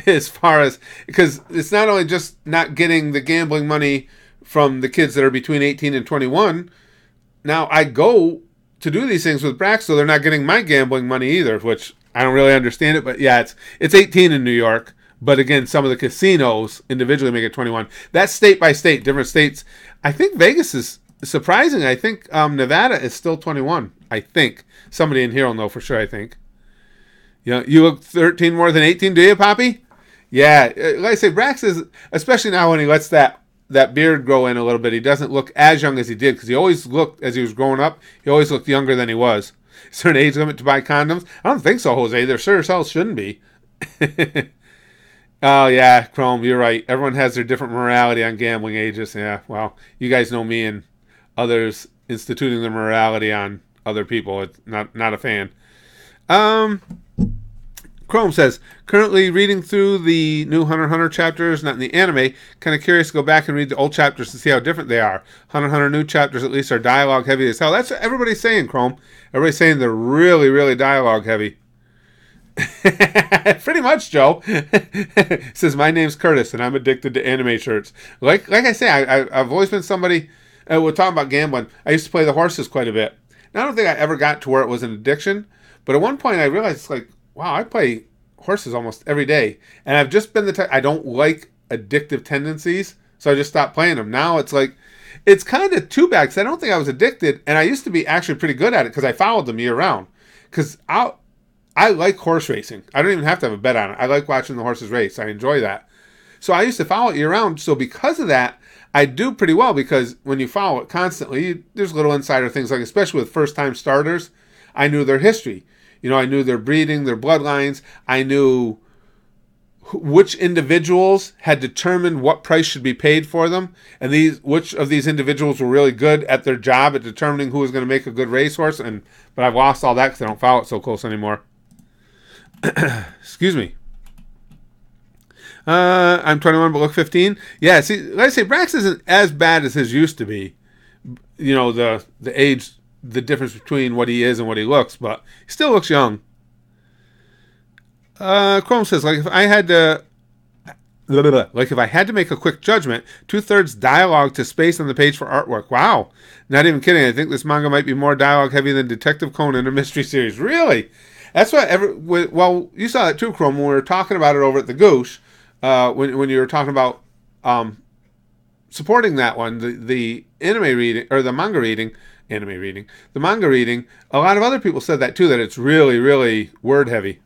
as far as, because it's not only just not getting the gambling money from the kids that are between 18 and 21. Now I go to do these things with Brax, so they're not getting my gambling money either, which I don't really understand it. But yeah, it's 18 in New York. But again, some of the casinos individually make it 21. That's state by state, different states. I think Vegas is surprising. I think Nevada is still 21. I think somebody in here will know for sure. I think. You look 13 more than 18, do you, Poppy? Yeah, like I say, Brax is, especially now when he lets that beard grow in a little bit, he doesn't look as young as he did, because he always looked, as he was growing up, he always looked younger than he was. Is there an age limit to buy condoms? I don't think so, Jose. There sure as hell shouldn't be. Oh, yeah, Chrome, you're right. Everyone has their different morality on gambling ages. Yeah, well, you guys know me and others instituting their morality on other people. It's not a fan. Chrome says, currently reading through the new Hunter x Hunter chapters, not in the anime. Kind of curious to go back and read the old chapters to see how different they are. Hunter x Hunter new chapters at least are dialogue heavy as hell. That's what everybody's saying, Chrome. Everybody's saying they're really, really dialogue heavy. Pretty much, Joe. Says, my name's Curtis and I'm addicted to anime shirts. Like I say, I've always been somebody, we're talking about gambling. I used to play the horses quite a bit. Now, I don't think I ever got to where it was an addiction, but at one point I realized, it's like, wow, I play horses almost every day. And I've just been the type, I don't like addictive tendencies, so I just stopped playing them. Now it's like, it's kind of too bad, because I don't think I was addicted, and I used to be actually pretty good at it, because I followed them year round. Because I like horse racing. I don't even have to have a bet on it. I like watching the horses race. I enjoy that. So I used to follow it year round. So because of that, I do pretty well, because when you follow it constantly, there's little insider things, like especially with first-time starters, I knew their history. I knew their breeding, their bloodlines. I knew which individuals had determined what price should be paid for them, and which of these individuals were really good at their job at determining who was going to make a good racehorse. But I've lost all that because I don't follow it so close anymore. Excuse me. I'm 21 but look 15. Yeah, see, like I say, Brax isn't as bad as his used to be. The age, the difference between what he is and what he looks, but he still looks young. Chrome says, if I had to make a quick judgment, 2/3 dialogue to space on the page for artwork. Wow, not even kidding. I think this manga might be more dialogue heavy than Detective Conan, a mystery series. Really? That's what well, you saw that too, Chrome, when we were talking about it over at the Goosh, when you were talking about supporting that one, the anime reading, or the manga reading, the manga reading, a lot of other people said that too, that it's really, really word heavy.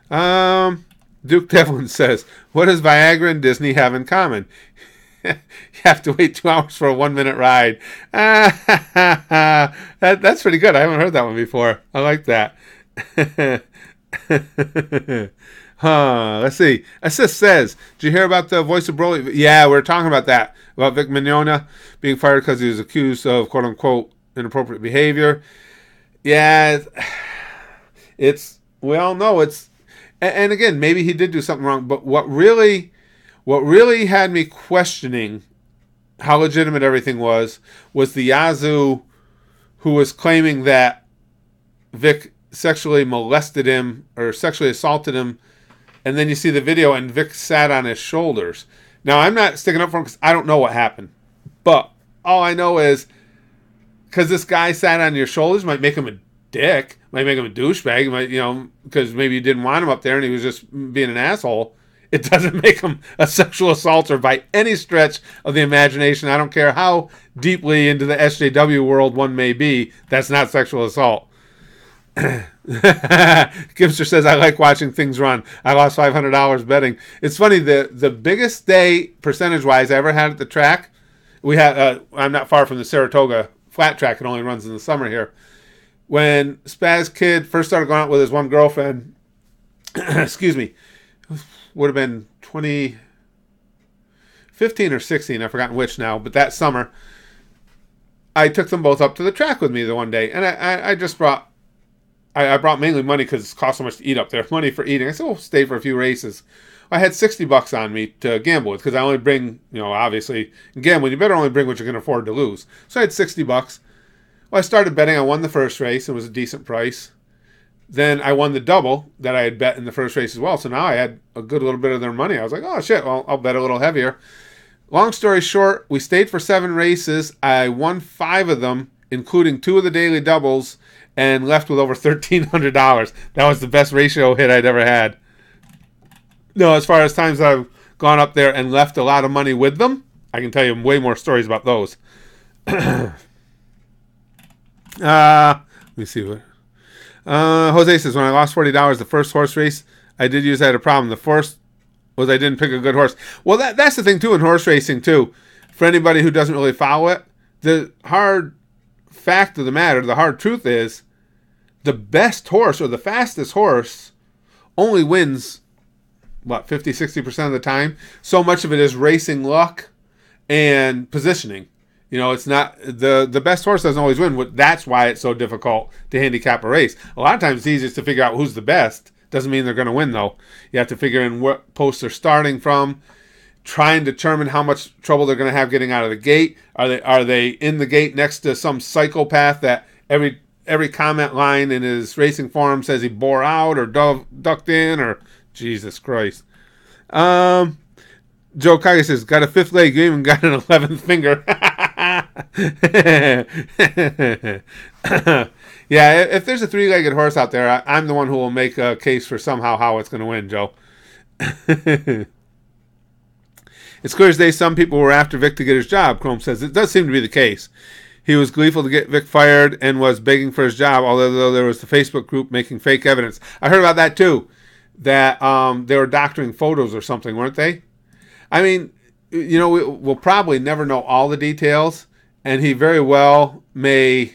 Duke Devlin says, what does Viagra and Disney have in common? You have to wait 2 hours for a 1-minute ride. That's pretty good. I haven't heard that one before. I like that. Let's see. Assist says, did you hear about the voice of Broly? Yeah, we were talking about that. About Vic Mignogna being fired because he was accused of quote-unquote inappropriate behavior. Yeah, we all know it's, and again, maybe he did do something wrong, but what really had me questioning how legitimate everything was the Yazoo who was claiming that Vic sexually molested him or sexually assaulted him, and then you see the video and Vic sat on his shoulders. Now, I'm not sticking up for him because I don't know what happened, but all I know is because this guy sat on your shoulders might make him a dick, might make him a douchebag, might, because maybe you didn't want him up there and he was just being an asshole. It doesn't make him a sexual assaulter by any stretch of the imagination. I don't care how deeply into the SJW world one may be. That's not sexual assault. Gibster says, I like watching things run. I lost $500 betting. It's funny, the biggest day percentage-wise I ever had at the track, we had, I'm not far from the Saratoga flat track. It only runs in the summer here. When Spaz Kid first started going out with his one girlfriend, excuse me, would have been 2015 or 16, I've forgotten which now, but that summer, I took them both up to the track with me the one day, and I just brought, I brought mainly money because it cost so much to eat up there, money for eating. I said, we'll stay for a few races. I had $60 on me to gamble with because I only bring, obviously, gambling, you better only bring what you can afford to lose. So I had $60. Well, I started betting. I won the first race. It was a decent price. Then I won the double that I had bet in the first race as well. So now I had a good little bit of their money. I was like, oh, shit, well, I'll bet a little heavier. Long story short, we stayed for 7 races. I won 5 of them, including 2 of the daily doubles, and left with over $1,300. That was the best ratio hit I'd ever had. No, as far as times I've gone up there and left a lot of money with them, I can tell you way more stories about those. Let me see what. Jose says, when I lost $40 the first horse race I did use, I had a problem. The first was I didn't pick a good horse. Well, that's the thing too in horse racing too. For anybody who doesn't really follow it, the hard fact of the matter, the hard truth is, the best horse or the fastest horse only wins, 50-60% of the time. So much of it is racing luck and positioning. It's not the best horse doesn't always win. That's why it's so difficult to handicap a race. A lot of times it's easiest to figure out who's the best. Doesn't mean they're going to win though. You have to figure in what post they're starting from, try and determine how much trouble they're going to have getting out of the gate. Are they in the gate next to some psychopath that every comment line in his racing forum says he bore out or ducked in, or Jesus Christ. Joe Kage says, got a 5th leg, you even got an 11th finger. Yeah, if there's a 3-legged horse out there, I'm the one who will make a case for somehow how it's going to win, Joe. It's clear as day some people were after Vic to get his job, Chrome says. It does seem to be the case. He was gleeful to get Vic fired and was begging for his job, although there was the Facebook group making fake evidence. I heard about that too, that they were doctoring photos or something, weren't they? I mean, we'll probably never know all the details, and he very well may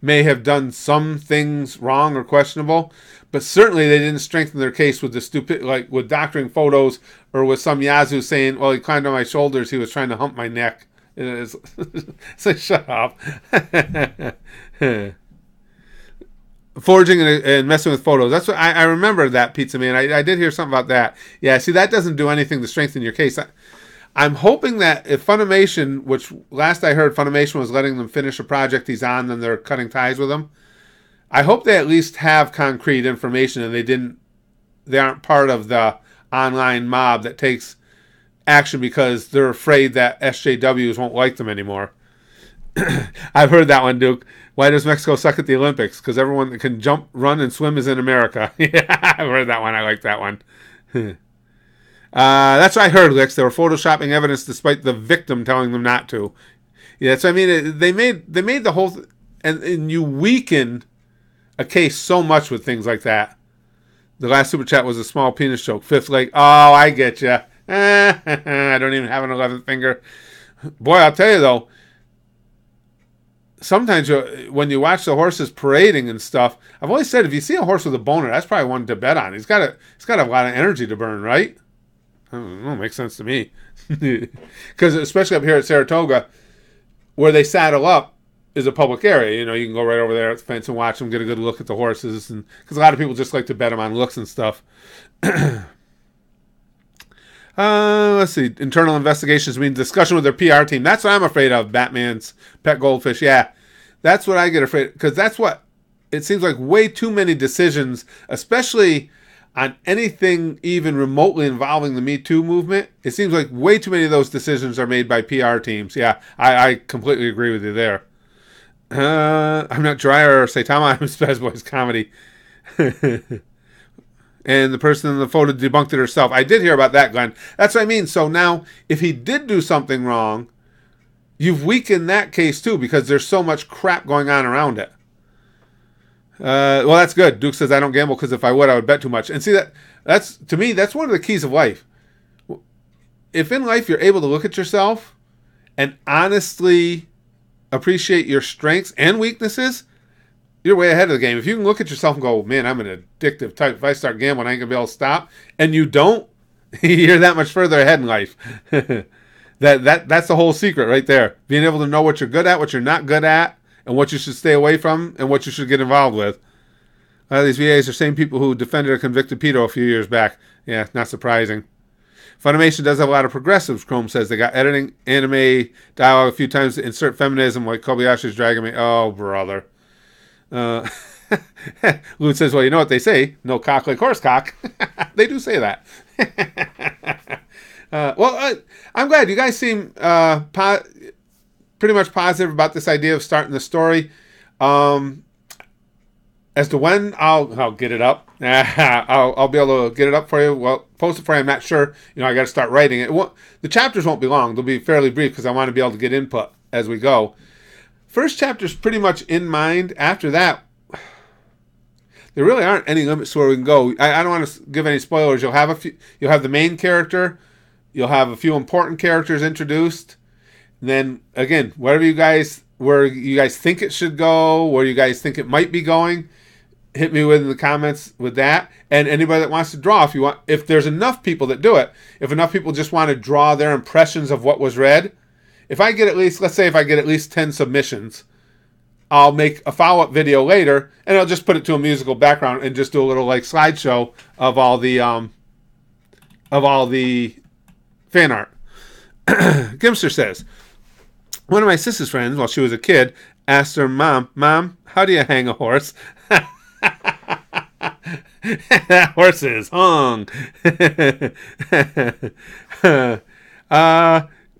have done some things wrong or questionable, but certainly they didn't strengthen their case with with doctoring photos or with some Yazoo saying, well, he climbed on my shoulders, he was trying to hump my neck. So shut up. Forging and messing with photos. That's what I remember that, Pizza Man. I did hear something about that. Yeah, see, that doesn't do anything to strengthen your case. I'm hoping that if Funimation, which last I heard Funimation was letting them finish a project he's on, then they're cutting ties with him. I hope they at least have concrete information and they aren't part of the online mob that takes action because they're afraid that SJWs won't like them anymore. I've heard that one, Duke. Why does Mexico suck at the Olympics? Because everyone that can jump, run, and swim is in America. Yeah, I've heard that one. I like that one. That's what I heard, Licks. They were photoshopping evidence despite the victim telling them not to. Yeah, so I mean, they made the whole and you weaken a case so much with things like that. The last super chat was a small penis joke. 5th leg. Oh, I get you. I don't even have an 11th finger. Boy, I'll tell you though. Sometimes when you watch the horses parading and stuff, I've always said if you see a horse with a boner, that's probably one to bet on. He's got a lot of energy to burn, right? I don't know, makes sense to me. Because especially up here at Saratoga, where they saddle up is a public area. You can go right over there at the fence and watch them, get a good look at the horses, and because a lot of people just like to bet them on looks and stuff. Let's see. Internal investigations mean discussion with their PR team. That's what I'm afraid of, Batman's Pet Goldfish. Yeah, that's what I get afraid, because that's what it seems like. Way too many decisions, especially on anything even remotely involving the Me Too movement. It seems like way too many of those decisions are made by PR teams. Yeah, I completely agree with you there. I'm not Dreyer or Saitama. I'm Spaz Boys Comedy. And the person in the photo debunked it herself. I did hear about that, Glenn. That's what I mean. So now, if he did do something wrong, you've weakened that case too, because there's so much crap going on around it. Well, that's good. Duke says, I don't gamble because if I would bet too much. And see, that's to me, that's one of the keys of life. If in life you're able to look at yourself and honestly appreciate your strengths and weaknesses, you're way ahead of the game. If you can look at yourself and go, man, I'm an addictive type. If I start gambling, I ain't going to be able to stop. And you don't, you're that much further ahead in life. That's the whole secret right there. Being able to know what you're good at, what you're not good at, and what you should stay away from, and what you should get involved with. These VAs are same people who defended a convicted pedo a few years back. Yeah, not surprising. Funimation does have a lot of progressives, Chrome says. They got editing, anime, dialogue a few times to insert feminism like Kobayashi's Dragon Me. Oh, brother. Lute says, well, you know what they say. No cock like horse cock. They do say that. I'm glad you guys seem pretty much positive about this idea of starting the story. As to when I'll get it up, I'll be able to get it up for you. Well, post it for you. I'm not sure. I got to start writing it. The chapters won't be long. They'll be fairly brief because I want to be able to get input as we go. First chapter's pretty much in mind. After that, there really aren't any limits to where we can go. I don't want to give any spoilers. You'll have the main character. You'll have a few important characters introduced. And then again, where you guys think it should go, where you guys think it might be going, hit me in the comments with that. And anybody that wants to draw, if there's enough people that do it, if enough people just want to draw their impressions of what was read, let's say if I get at least 10 submissions, I'll make a follow-up video later, and I'll just put it to a musical background and just do a little slideshow of all the fan art. Gimster says, one of my sister's friends, while she was a kid, asked her mom, how do you hang a horse? That horse is hung.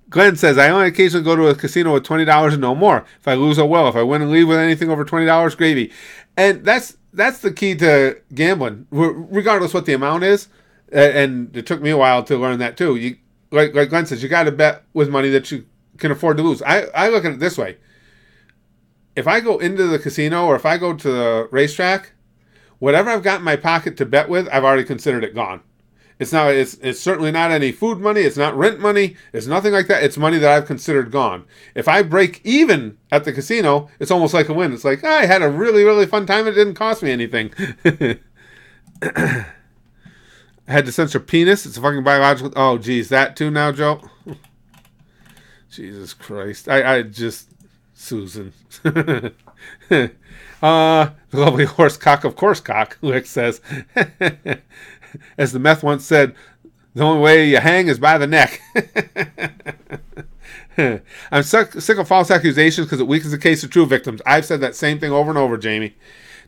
Glenn says, I only occasionally go to a casino with $20 and no more. If I lose, oh well. If I win and leave with anything over $20, gravy. And that's the key to gambling, regardless what the amount is. And it took me a while to learn that too. Like Glenn says, you got to bet with money that you can afford to lose. I look at it this way. If I go into the casino or if I go to the racetrack, whatever I've got in my pocket to bet with, I've already considered it gone. It's certainly not any food money. It's not rent money. It's nothing like that. It's money that I've considered gone. If I break even at the casino, it's almost like a win. It's like, I had a really, really fun time. It didn't cost me anything. I had to censor penis. It's a fucking biological. Oh, geez. That too now, Joe? Jesus Christ. I just... Susan. The lovely horse cock, of course cock, Lick says. As the meth once said, the only way you hang is by the neck. I'm sick of false accusations because it weakens the case of true victims. I've said that same thing over and over, Jamie.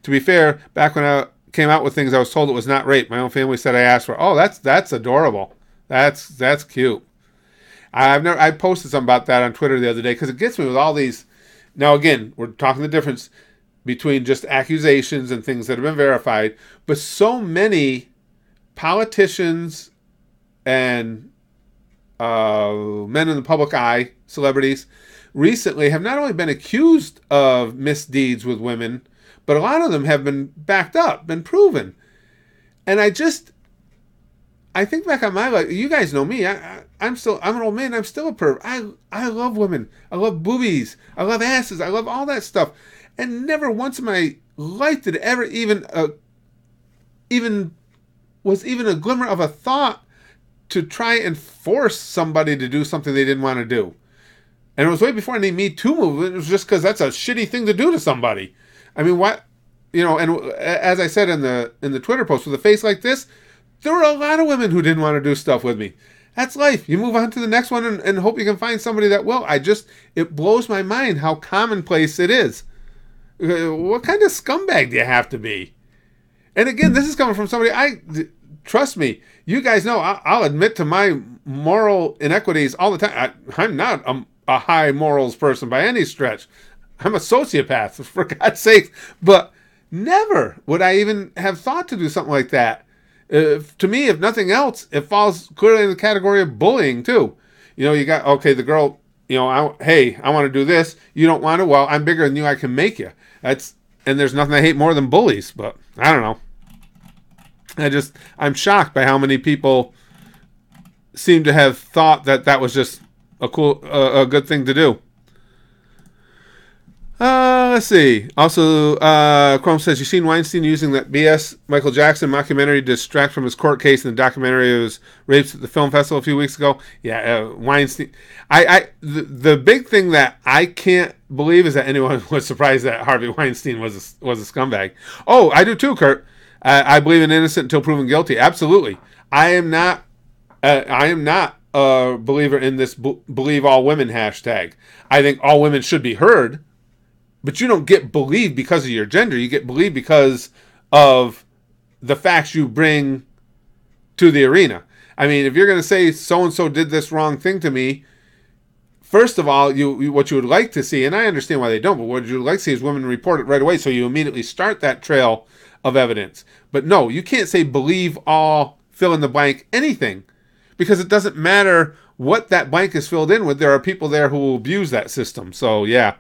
To be fair, back when I came out with things, I was told it was not rape. My own family said I asked for. Oh, that's adorable. That's cute. I posted something about that on Twitter the other day because it gets me with all these. Now again, we're talking the difference between just accusations and things that have been verified, but so many politicians and men in the public eye, celebrities, recently have not only been accused of misdeeds with women, but a lot of them have been backed up, been proven. And I think back on my life. You guys know me. I'm an old man. I'm still a perv. I love women. I love boobies. I love asses. I love all that stuff. And never once in my life did it ever even was even a glimmer of a thought to try and force somebody to do something they didn't want to do. And it was way before any Me Too movement. It was just because that's a shitty thing to do to somebody. I mean, what, and as I said in the Twitter post, with a face like this, there were a lot of women who didn't want to do stuff with me. That's life. You move on to the next one and hope you can find somebody that will. It blows my mind how commonplace it is. What kind of scumbag do you have to be? And again, this is coming from somebody, trust me, you guys know, I'll admit to my moral inequities all the time. I'm not a high morals person by any stretch. I'm a sociopath, for God's sake. But never would I even have thought to do something like that. To me, if nothing else, it falls clearly in the category of bullying, too. You got, okay, the girl, hey, I want to do this. You don't want to? Well, I'm bigger than you. I can make you. And there's nothing I hate more than bullies, but I don't know. I'm shocked by how many people seem to have thought that was just a good thing to do. Let's see. Also, Chrome says, you've seen Weinstein using that BS Michael Jackson mockumentary to distract from his court case in the documentary of his rapes at the film festival a few weeks ago. Yeah, Weinstein. The big thing that I can't believe is that anyone was surprised that Harvey Weinstein was a scumbag. Oh, I do too, Kurt. I believe in innocent until proven guilty. Absolutely. I am not a believer in this believe all women hashtag. I think all women should be heard. But you don't get believed because of your gender. You get believed because of the facts you bring to the arena. I mean, if you're going to say so-and-so did this wrong thing to me, first of all, what you would like to see, and I understand why they don't, but what you would like to see is women report it right away so you immediately start that trail of evidence. But no, you can't say believe all, fill in the blank, anything, because it doesn't matter what that blank is filled in with. There are people there who will abuse that system. So, yeah.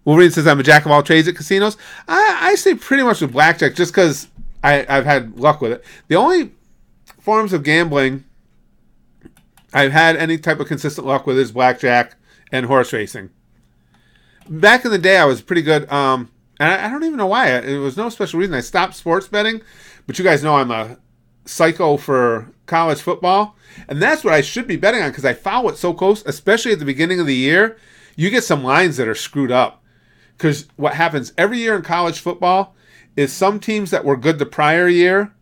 Wolverine says, I'm a jack of all trades at casinos. I say pretty much with blackjack just because I've had luck with it. The only forms of gambling I've had any type of consistent luck with is blackjack and horse racing. Back in the day, I was pretty good. And I don't even know why. It was no special reason. I stopped sports betting. But you guys know I'm a psycho for college football. And that's what I should be betting on because I follow it so close, especially at the beginning of the year. You get some lines that are screwed up. Because what happens every year in college football is some teams that were good the prior year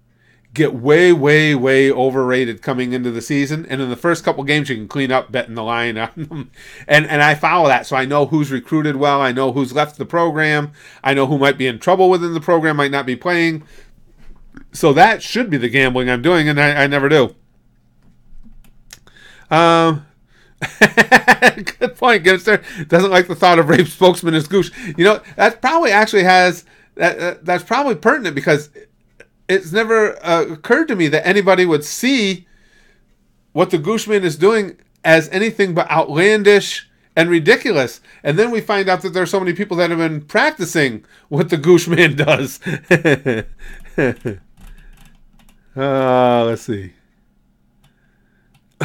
get way, way, way overrated coming into the season. And in the first couple games, you can clean up betting the line on them. And I follow that, so I know who's recruited well. I know who's left the program. I know who might be in trouble within the program, might not be playing. So that should be the gambling I'm doing, and I never do. Good point, Gimster. Doesn't like the thought of rape spokesman as Goosh. You know, that probably actually has... that's probably pertinent because... it's never occurred to me that anybody would see what the Gooshman is doing as anything but outlandish and ridiculous. And then we find out that there are so many people that have been practicing what the Gooshman does. Let's see.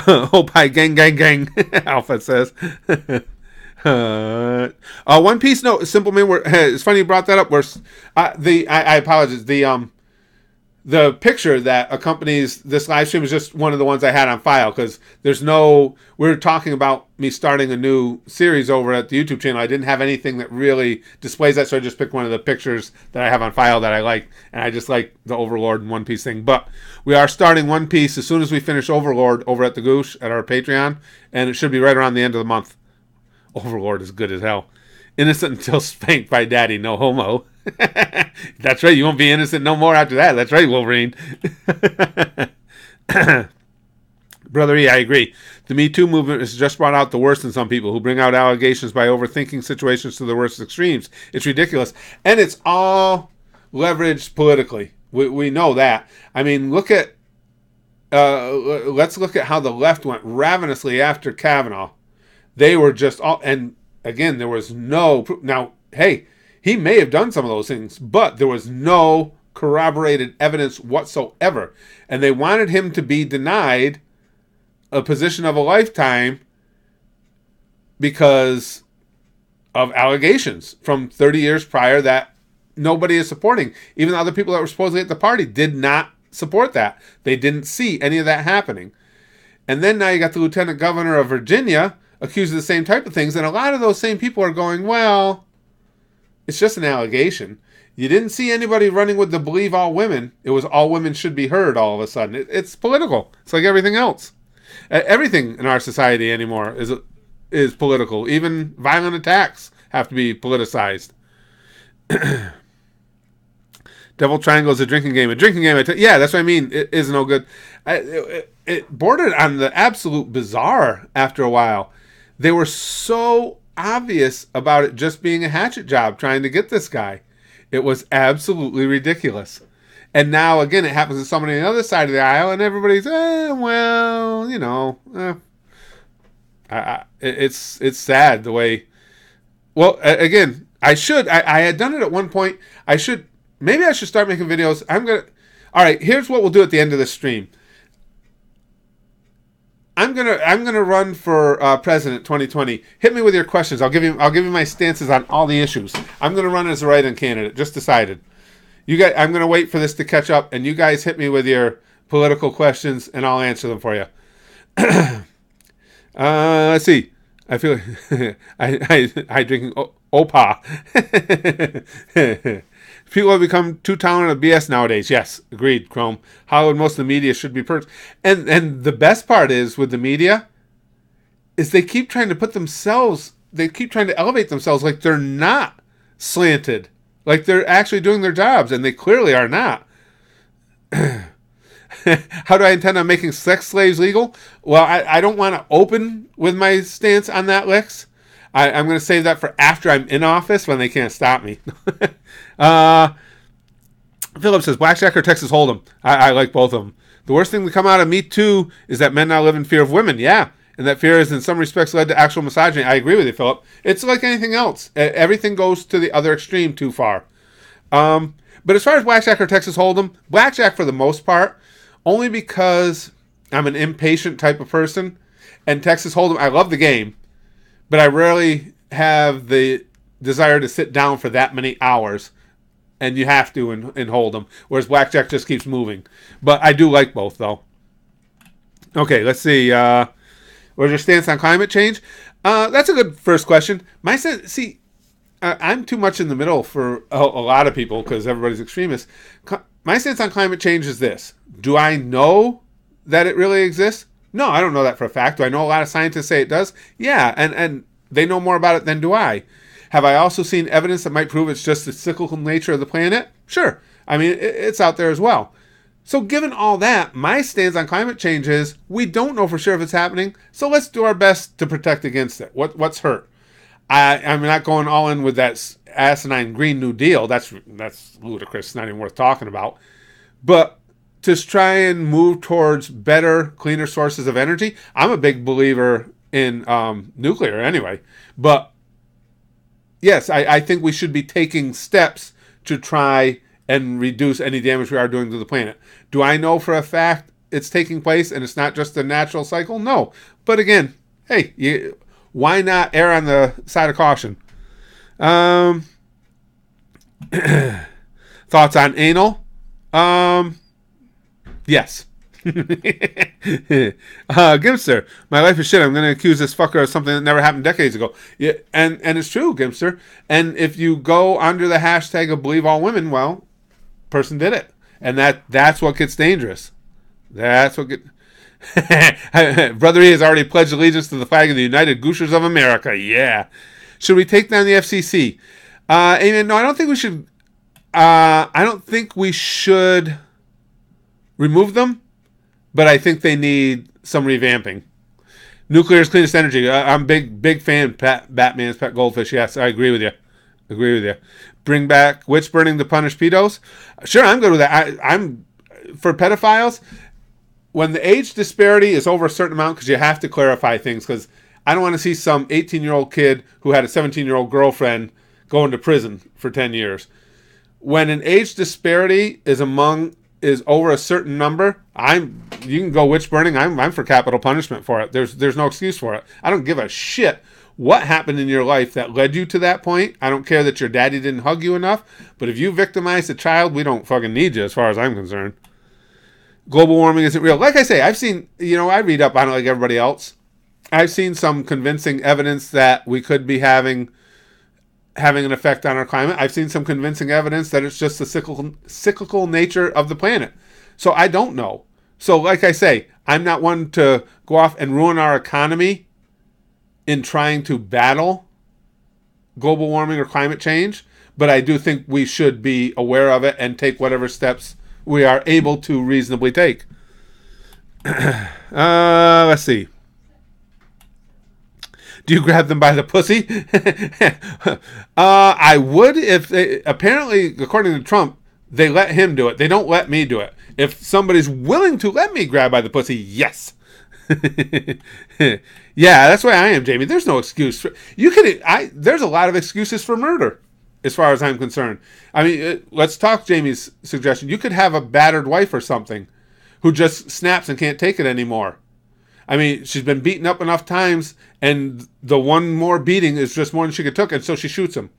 Oh, hi, gang, gang, gang. Alpha says. One Piece, no, Simple Man. It's funny you brought that up. I apologize. The picture that accompanies this live stream is just one of the ones I had on file because we're talking about me starting a new series over at the YouTube channel. I didn't have anything that really displays that, so I just picked one of the pictures that I have on file that I like, and I just like the Overlord and One Piece thing. But we are starting One Piece as soon as we finish Overlord over at the Goosh at our Patreon, and it should be right around the end of the month. Overlord is good as hell. Innocent until spanked by daddy, no homo. That's right, you won't be innocent no more after that. That's right, Wolverine. Brother E, I agree. The Me Too movement has just brought out the worst in some people who bring out allegations by overthinking situations to the worst extremes. It's ridiculous. And it's all leveraged politically. We know that. I mean, let's look at how the left went ravenously after Kavanaugh. They were just all... and again, there was no... now, hey... he may have done some of those things, but there was no corroborated evidence whatsoever. And they wanted him to be denied a position of a lifetime because of allegations from 30 years prior that nobody is supporting. Even the other people that were supposedly at the party did not support that. They didn't see any of that happening. And then now you got the lieutenant governor of Virginia accused of the same type of things. And a lot of those same people are going, well... it's just an allegation. You didn't see anybody running with the believe all women. It was all women should be heard all of a sudden. It's political. It's like everything else. Everything in our society anymore is political. Even violent attacks have to be politicized. Devil Triangle is a drinking game. A drinking game, yeah, that's what I mean. It is no good. It bordered on the absolute bizarre after a while. They were so... obvious about it just being a hatchet job trying to get this guy. It was absolutely ridiculous. And now again it happens to somebody on the other side of the aisle and everybody's well, you know, it's sad the way. Well, again, I had done it at one point. Maybe I should start making videos. All right, here's what we'll do at the end of this stream. I'm gonna run for president 2020. Hit me with your questions. I'll give you my stances on all the issues. I'm gonna run as a write-in candidate. Just decided. You guys, I'm gonna wait for this to catch up, and you guys hit me with your political questions, and I'll answer them for you. Let's see. I feel I drinking Opa. People have become too tolerant of BS nowadays. Yes, agreed, Chrome. Hollywood, most of the media should be purged. And the best part is, with the media, is they keep trying to elevate themselves like they're not slanted. Like they're actually doing their jobs, and they clearly are not. How do I intend on making sex slaves legal? Well, I don't want to open with my stance on that, Lex. I'm going to save that for after I'm in office when they can't stop me. Philip says, Blackjack or Texas Hold'em? I like both of them. The worst thing to come out of Me Too is that men now live in fear of women. Yeah, and that fear has in some respects led to actual misogyny. I agree with you, Philip. It's like anything else. Everything goes to the other extreme too far. But as far as Blackjack or Texas Hold'em, Blackjack for the most part, only because I'm an impatient type of person. And Texas Hold'em, I love the game, but I rarely have the desire to sit down for that many hours. And you have to in Hold'em, whereas Blackjack just keeps moving. But I do like both, though. Okay, let's see. What's your stance on climate change? That's a good first question. My sense, see, I'm too much in the middle for a lot of people because everybody's extremist. My stance on climate change is this. Do I know that it really exists? No, I don't know that for a fact. Do I know a lot of scientists say it does? Yeah, and they know more about it than do I. Have I also seen evidence that might prove it's just the cyclical nature of the planet? Sure. I mean, it's out there as well. So given all that, my stance on climate change is we don't know for sure if it's happening, so let's do our best to protect against it. What's hurt? I'm not going all in with that asinine Green New Deal. That's ludicrous. It's not even worth talking about. But to try and move towards better, cleaner sources of energy, I'm a big believer in nuclear anyway. But yes, I think we should be taking steps to try and reduce any damage we are doing to the planet. Do I know for a fact it's taking place and it's not just a natural cycle? No. But again, hey, why not err on the side of caution? Thoughts on anal? Yes. Gimster, my life is shit. I'm going to accuse this fucker of something that never happened decades ago. Yeah, and it's true, Gimster. And if you go under the hashtag of believe all women, well, person did it. And that's what gets dangerous. That's what Brother E has already pledged allegiance to the flag of the United Gooshers of America. Yeah. Should we take down the FCC? Amen. No, I don't think we should. I don't think we should remove them. But I think they need some revamping. Nuclear is cleanest energy. I'm big fan. Batman's pet goldfish. Yes, I agree with you. Bring back witch burning to punish pedos. Sure, I'm good with that. I'm for pedophiles. When the age disparity is over a certain amount, because you have to clarify things. Because I don't want to see some 18-year-old kid who had a 17-year-old girlfriend going to prison for 10 years. When an age disparity is over a certain number, you can go witch burning. I'm for capital punishment for it. There's no excuse for it. I don't give a shit what happened in your life that led you to that point. I don't care that your daddy didn't hug you enough, but if you victimized a child, we don't fucking need you as far as I'm concerned. Global warming isn't real. Like I say, I've seen, I read up on it like everybody else. I've seen some convincing evidence that we could be having an effect on our climate. I've seen some convincing evidence that it's just the cyclical nature of the planet. So I don't know. So like I say, I'm not one to go off and ruin our economy in trying to battle global warming or climate change, but I do think we should be aware of it and take whatever steps we are able to reasonably take. Let's see. Do you grab them by the pussy? I would if they, apparently, according to Trump, they let him do it. They don't let me do it. If somebody's willing to let me grab by the pussy, yes. Yeah, that's why I am, Jamie. There's no excuse. There's a lot of excuses for murder, as far as I'm concerned. I mean, let's talk Jamie's suggestion. You could have a battered wife or something who just snaps and can't take it anymore. I mean, she's been beaten up enough times, and the one more beating is just more than she could took, and so she shoots him.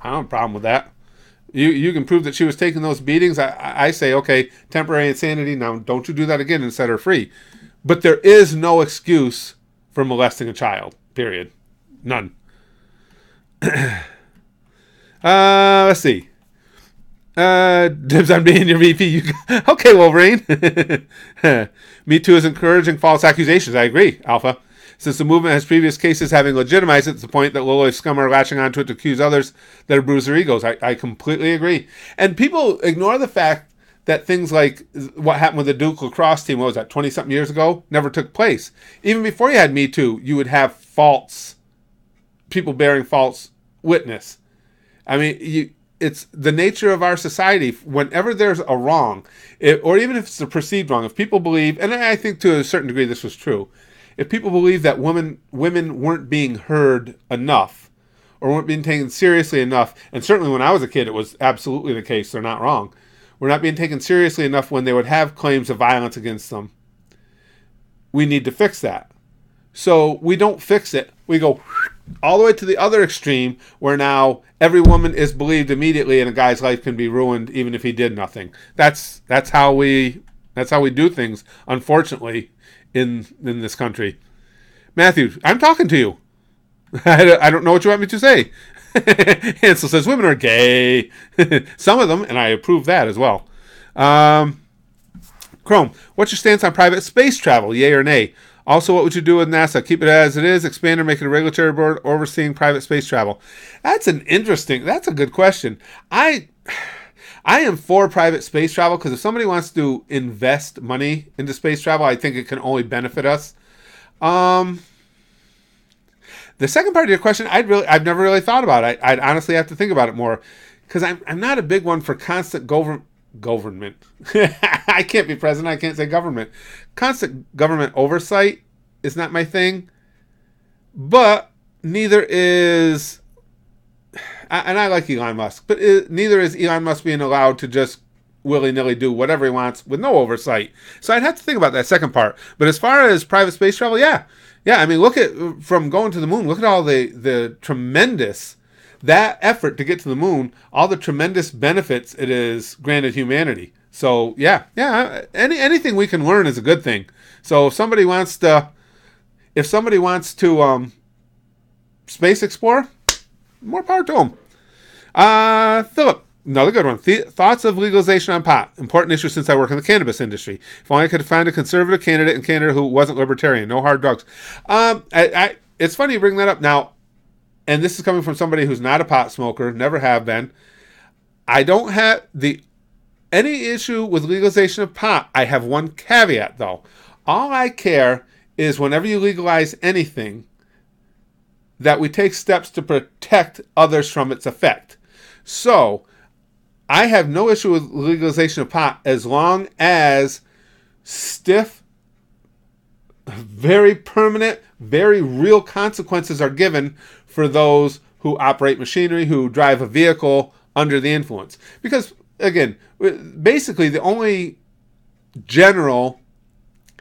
I don't have a problem with that. You can prove that she was taking those beatings. I say, okay, temporary insanity. Now, don't you do that again and set her free. But there is no excuse for molesting a child, period. None. Let's see. Dibs on being your VP. Okay, Wolverine. Me Too is encouraging false accusations. I agree, Alpha. Since the movement has previous cases having legitimized it to the point that low-life scum are latching onto it to accuse others that have bruised their egos. I completely agree. And people ignore the fact that things like what happened with the Duke lacrosse team, what was that, 20-something years ago, never took place. Even before you had Me Too, you would have people bearing false witness. I mean, it's the nature of our society. Whenever there's a wrong, or even if it's a perceived wrong, if people believe, and I think to a certain degree this was true, if people believe that women weren't being heard enough, or weren't being taken seriously enough, and certainly when I was a kid it was absolutely the case, they're not wrong, we're not being taken seriously enough when they would have claims of violence against them, we need to fix that. So we don't fix it. We go all the way to the other extreme where now every woman is believed immediately and a guy's life can be ruined even if he did nothing. That's how we do things, unfortunately, in this country. Matthew, I'm talking to you. I don't know what you want me to say. Hansel says women are gay. Some of them, and I approve that as well. Chrome, what's your stance on private space travel, yay or nay? Also, what would you do with NASA? Keep it as it is, expand or make it a regulatory board overseeing private space travel? That's a good question. I am for private space travel because if somebody wants to invest money into space travel, I think it can only benefit us. The second part of your question, I've never really thought about it. I'd honestly have to think about it more because I'm not a big one for constant government. I can't be president. I can't say government. Constant government oversight is not my thing. But neither is, and I like Elon Musk, but neither is Elon Musk being allowed to just willy-nilly do whatever he wants with no oversight. So I'd have to think about that second part. But as far as private space travel, yeah. I mean, look at from going to the moon. Look at all the tremendous, that effort to get to the moon, all the tremendous benefits it has granted humanity. So yeah, anything we can learn is a good thing. So if somebody wants to space explore, more power to them. Philip, another good one. Thoughts of legalization on pot. Important issue since I work in the cannabis industry. If only I could find a conservative candidate in Canada who wasn't libertarian. No hard drugs. It's funny you bring that up now. And this is coming from somebody who's not a pot smoker, never have been. I don't have any issue with legalization of pot. I have one caveat, though. All I care is whenever you legalize anything, that we take steps to protect others from its effect. So, I have no issue with legalization of pot as long as stiff, very permanent, very real consequences are given for those who operate machinery, who drive a vehicle under the influence. Because, again, basically the only general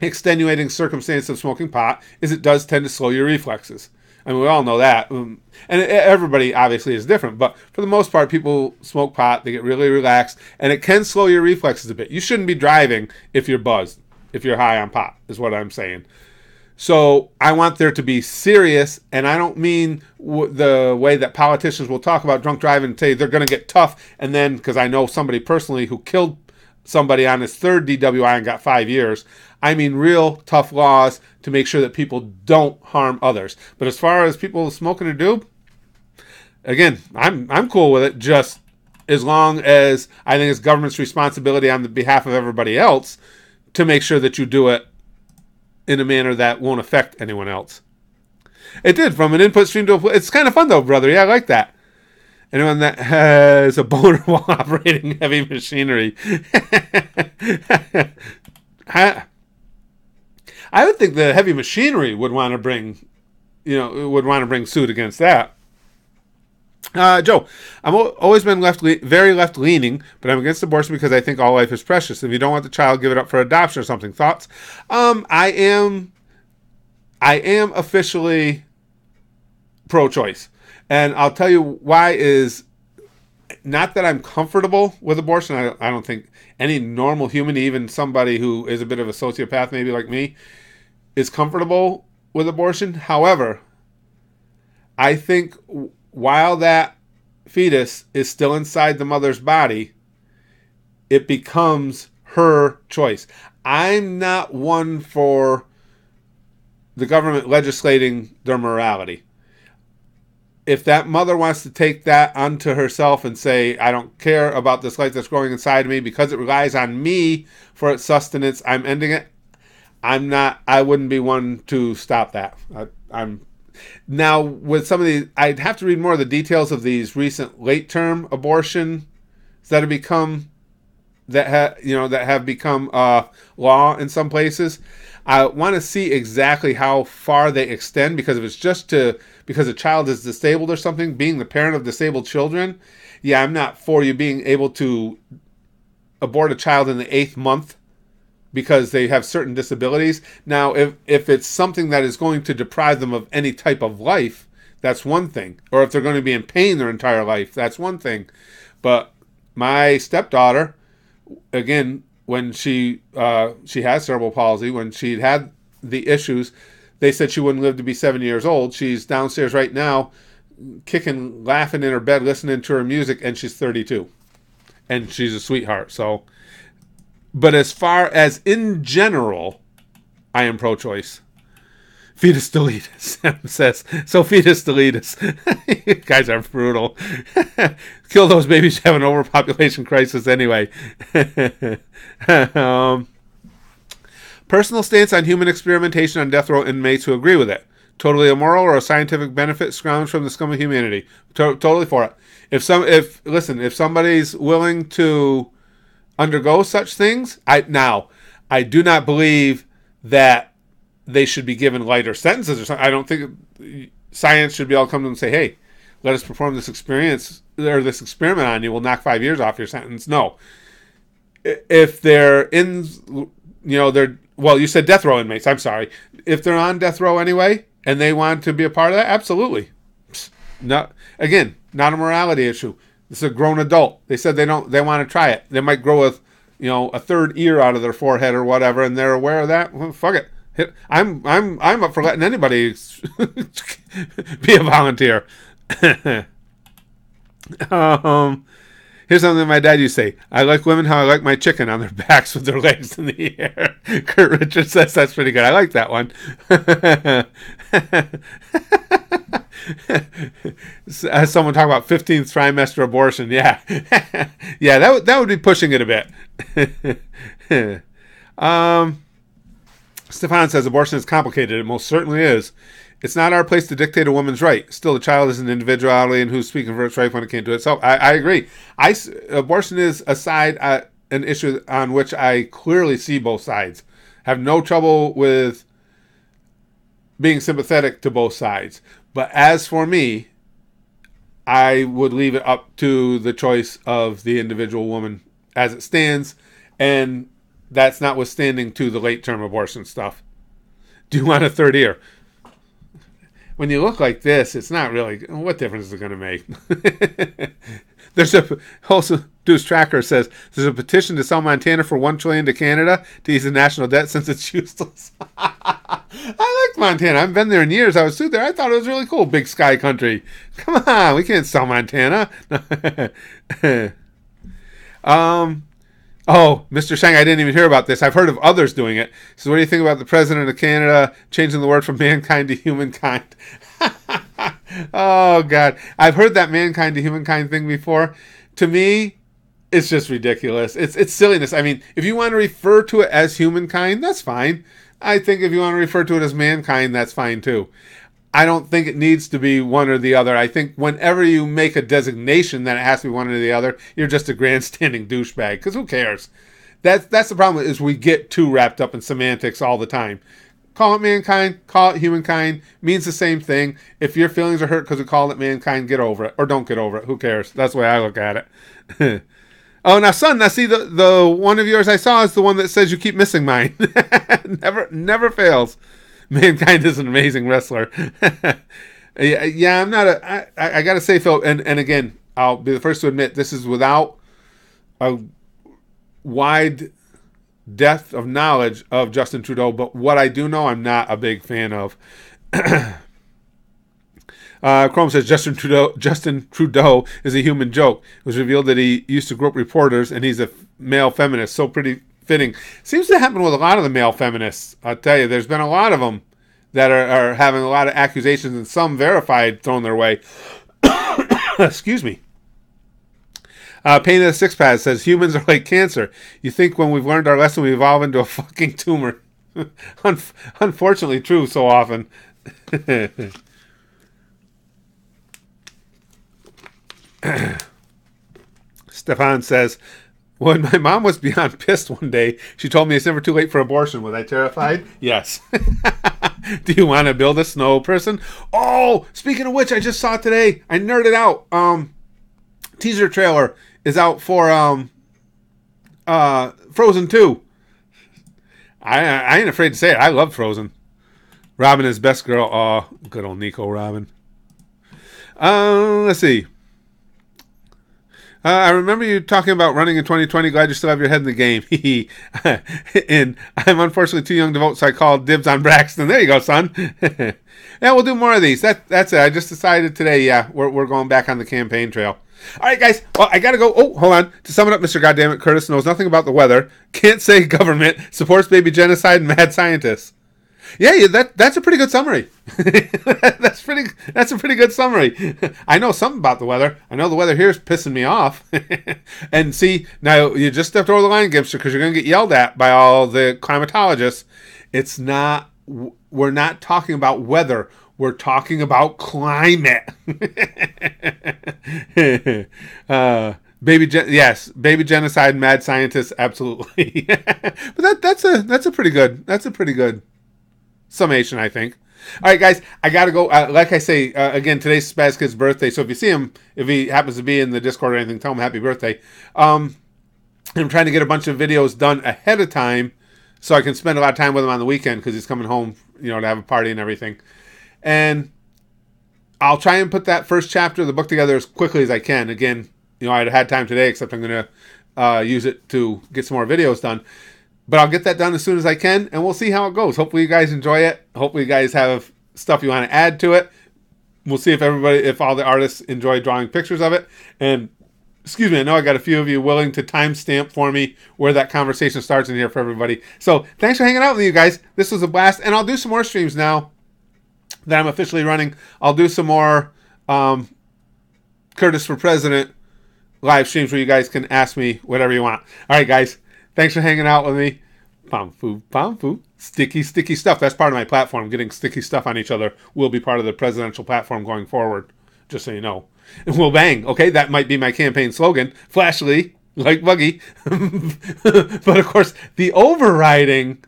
extenuating circumstance of smoking pot is it does tend to slow your reflexes. I mean, we all know that. And everybody obviously is different. But for the most part, people smoke pot, they get really relaxed, and it can slow your reflexes a bit. You shouldn't be driving if you're buzzed, if you're high on pot, is what I'm saying. So I want there to be serious, and I don't mean the way that politicians will talk about drunk driving and say they're going to get tough, and then, because I know somebody personally who killed somebody on his third DWI and got 5 years. I mean real tough laws to make sure that people don't harm others. But as far as people smoking a doob, again, I'm cool with it, just as long as I think it's government's responsibility on the behalf of everybody else to make sure that you do it in a manner that won't affect anyone else. It did, from an input stream to a... It's kind of fun, though, brother. Yeah, I like that. Anyone that has a boner while operating heavy machinery. I would think the heavy machinery would want to bring suit against that. Joe, I've always been very left-leaning, but I'm against abortion because I think all life is precious. If you don't want the child, give it up for adoption or something. Thoughts? I am officially pro-choice. And I'll tell you why is not that I'm comfortable with abortion. I don't think any normal human, even somebody who is a bit of a sociopath maybe like me, is comfortable with abortion. However, I think while that fetus is still inside the mother's body, it becomes her choice. I'm not one for the government legislating their morality. if that mother wants to take that unto herself and say, I don't care about this life that's growing inside of me because it relies on me for its sustenance, I'm ending it. I wouldn't be one to stop that. I'm now with some of these, I'd have to read more of the details of these recent late term abortions that have become that have become law in some places. I want to see exactly how far they extend, because if it's just because a child is disabled or something, being the parent of disabled children, yeah, I'm not for you being able to abort a child in the 8th month because they have certain disabilities. Now, if it's something that is going to deprive them of any type of life, that's one thing. Or if they're going to be in pain their entire life, that's one thing. But my stepdaughter, again, when she has cerebral palsy, when she had the issues, they said she wouldn't live to be 7 years old. She's downstairs right now, kicking, laughing in her bed, listening to her music, and she's 32. And she's a sweetheart. So, but as far as in general, I am pro-choice. Fetus deletus, Sam says. So fetus deletus. You guys are brutal. Kill those babies who have an overpopulation crisis anyway. Personal stance on human experimentation on death row inmates who agree with it. Totally immoral or a scientific benefit scrounged from the scum of humanity. Totally for it. If somebody's willing to undergo such things, I do not believe that they should be given lighter sentences or something. I don't think science should be able to come to them and say, hey, let us perform this experience or this experiment on you. We'll knock 5 years off your sentence. No. If they're in, you said death row inmates. I'm sorry. If they're on death row anyway and they want to be a part of that, absolutely. Not a morality issue. This is a grown adult. They said they want to try it. They might grow a third ear out of their forehead or whatever, and they're aware of that. Well, fuck it. I'm up for letting anybody be a volunteer. Here's something my dad used to say. I like women how I like my chicken, on their backs with their legs in the air. Kurt Richards says that's pretty good. I like that one. Someone talk about 15th trimester abortion. Yeah. Yeah, that would be pushing it a bit. Stefan says abortion is complicated. It most certainly is. It's not our place to dictate a woman's right. Still, the child is an individuality, and who's speaking for its right when it came to itself. I agree. Abortion is an issue on which I clearly see both sides. Have no trouble with being sympathetic to both sides. But as for me, I would leave it up to the choice of the individual woman as it stands, and that's notwithstanding to the late-term abortion stuff. Do you want a third ear? When you look like this, it's not really... What difference is it going to make? There's also, Deuce Tracker says, there's a petition to sell Montana for $1 trillion to Canada to ease the national debt since it's useless. I like Montana. I haven't been there in years. I was through there. I thought it was really cool. Big sky country. Come on, we can't sell Montana. Oh, Mr. Shang, I didn't even hear about this. I've heard of others doing it. So what do you think about the president of Canada changing the word from mankind to humankind? Oh, God. I've heard that mankind to humankind thing before. To me, it's just ridiculous. It's silliness. I mean, if you want to refer to it as humankind, that's fine. I think if you want to refer to it as mankind, that's fine too. I don't think it needs to be one or the other. I think whenever you make a designation that it has to be one or the other, you're just a grandstanding douchebag, because who cares? That's the problem, is we get too wrapped up in semantics all the time. Call it mankind, call it humankind, means the same thing. If your feelings are hurt because we call it mankind, get over it. Or don't get over it. Who cares? That's the way I look at it. Oh, now, son, see, the one of yours I saw is the one that says you keep missing mine. Never fails. Mankind is an amazing wrestler. Yeah, I'm not I gotta say, Phil, and again, I'll be the first to admit, this is without a wide depth of knowledge of Justin Trudeau, but what I do know, I'm not a big fan of. Chrome says Justin Trudeau is a human joke. It was revealed that he used to grope reporters, and he's a male feminist. So pretty fitting. Seems to happen with a lot of the male feminists. I'll tell you, there's been a lot of them that are having a lot of accusations and some verified thrown their way. Excuse me. Pain in the Six Path says humans are like cancer. You think when we've learned our lesson, we evolve into a fucking tumor. Unfortunately, true so often. Stefan says, when my mom was beyond pissed one day, she told me it's never too late for abortion. Was I terrified? Yes. Do you want to build a snow person? Oh, speaking of which, I just saw today. I nerded out. Teaser trailer is out for Frozen 2. I ain't afraid to say it. I love Frozen. Robin is best girl. Oh, good old Nico Robin. Let's see. I remember you talking about running in 2020. Glad you still have your head in the game. And I'm unfortunately too young to vote, so I called dibs on Braxton. There you go, son. Yeah, we'll do more of these. That's it. I just decided today, yeah, we're going back on the campaign trail. All right, guys. Well, I got to go. Oh, hold on. To sum it up, Mr. Goddammit, Curtis knows nothing about the weather. Can't say government. Supports baby genocide and mad scientists. Yeah, that's a pretty good summary. That's a pretty good summary. I know something about the weather. I know the weather here is pissing me off. And see, now you just stepped over the line, Gipster, because you're going to get yelled at by all the climatologists. It's not. We're not talking about weather. We're talking about climate. Baby genocide, mad scientists, absolutely. But that's a pretty good summation, I think. All right, guys, I gotta go. Like I say, again, today's Spaz Kid's birthday, so if you see him, if he happens to be in the Discord or anything, tell him happy birthday. I'm trying to get a bunch of videos done ahead of time so I can spend a lot of time with him on the weekend because he's coming home, to have a party and everything. And I'll try and put that first chapter of the book together as quickly as I can. Again, I had time today, except I'm going to use it to get some more videos done. But I'll get that done as soon as I can, and we'll see how it goes. Hopefully you guys enjoy it. Hopefully you guys have stuff you want to add to it. We'll see if all the artists enjoy drawing pictures of it. And, excuse me, I know I got a few of you willing to timestamp for me where that conversation starts in here for everybody. So thanks for hanging out with you guys. This was a blast, and I'll do some more streams now that I'm officially running. I'll do some more Curtis for President live streams where you guys can ask me whatever you want. All right, guys. Thanks for hanging out with me. Pom-foo. Sticky stuff. That's part of my platform. Getting sticky stuff on each other will be part of the presidential platform going forward, just so you know. And we'll bang. Okay, that might be my campaign slogan. Flashly, like Buggy. But, of course, the overriding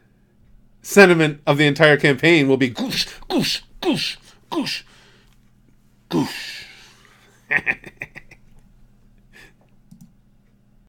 sentiment of the entire campaign will be goosh, goosh, goosh, goosh, goosh.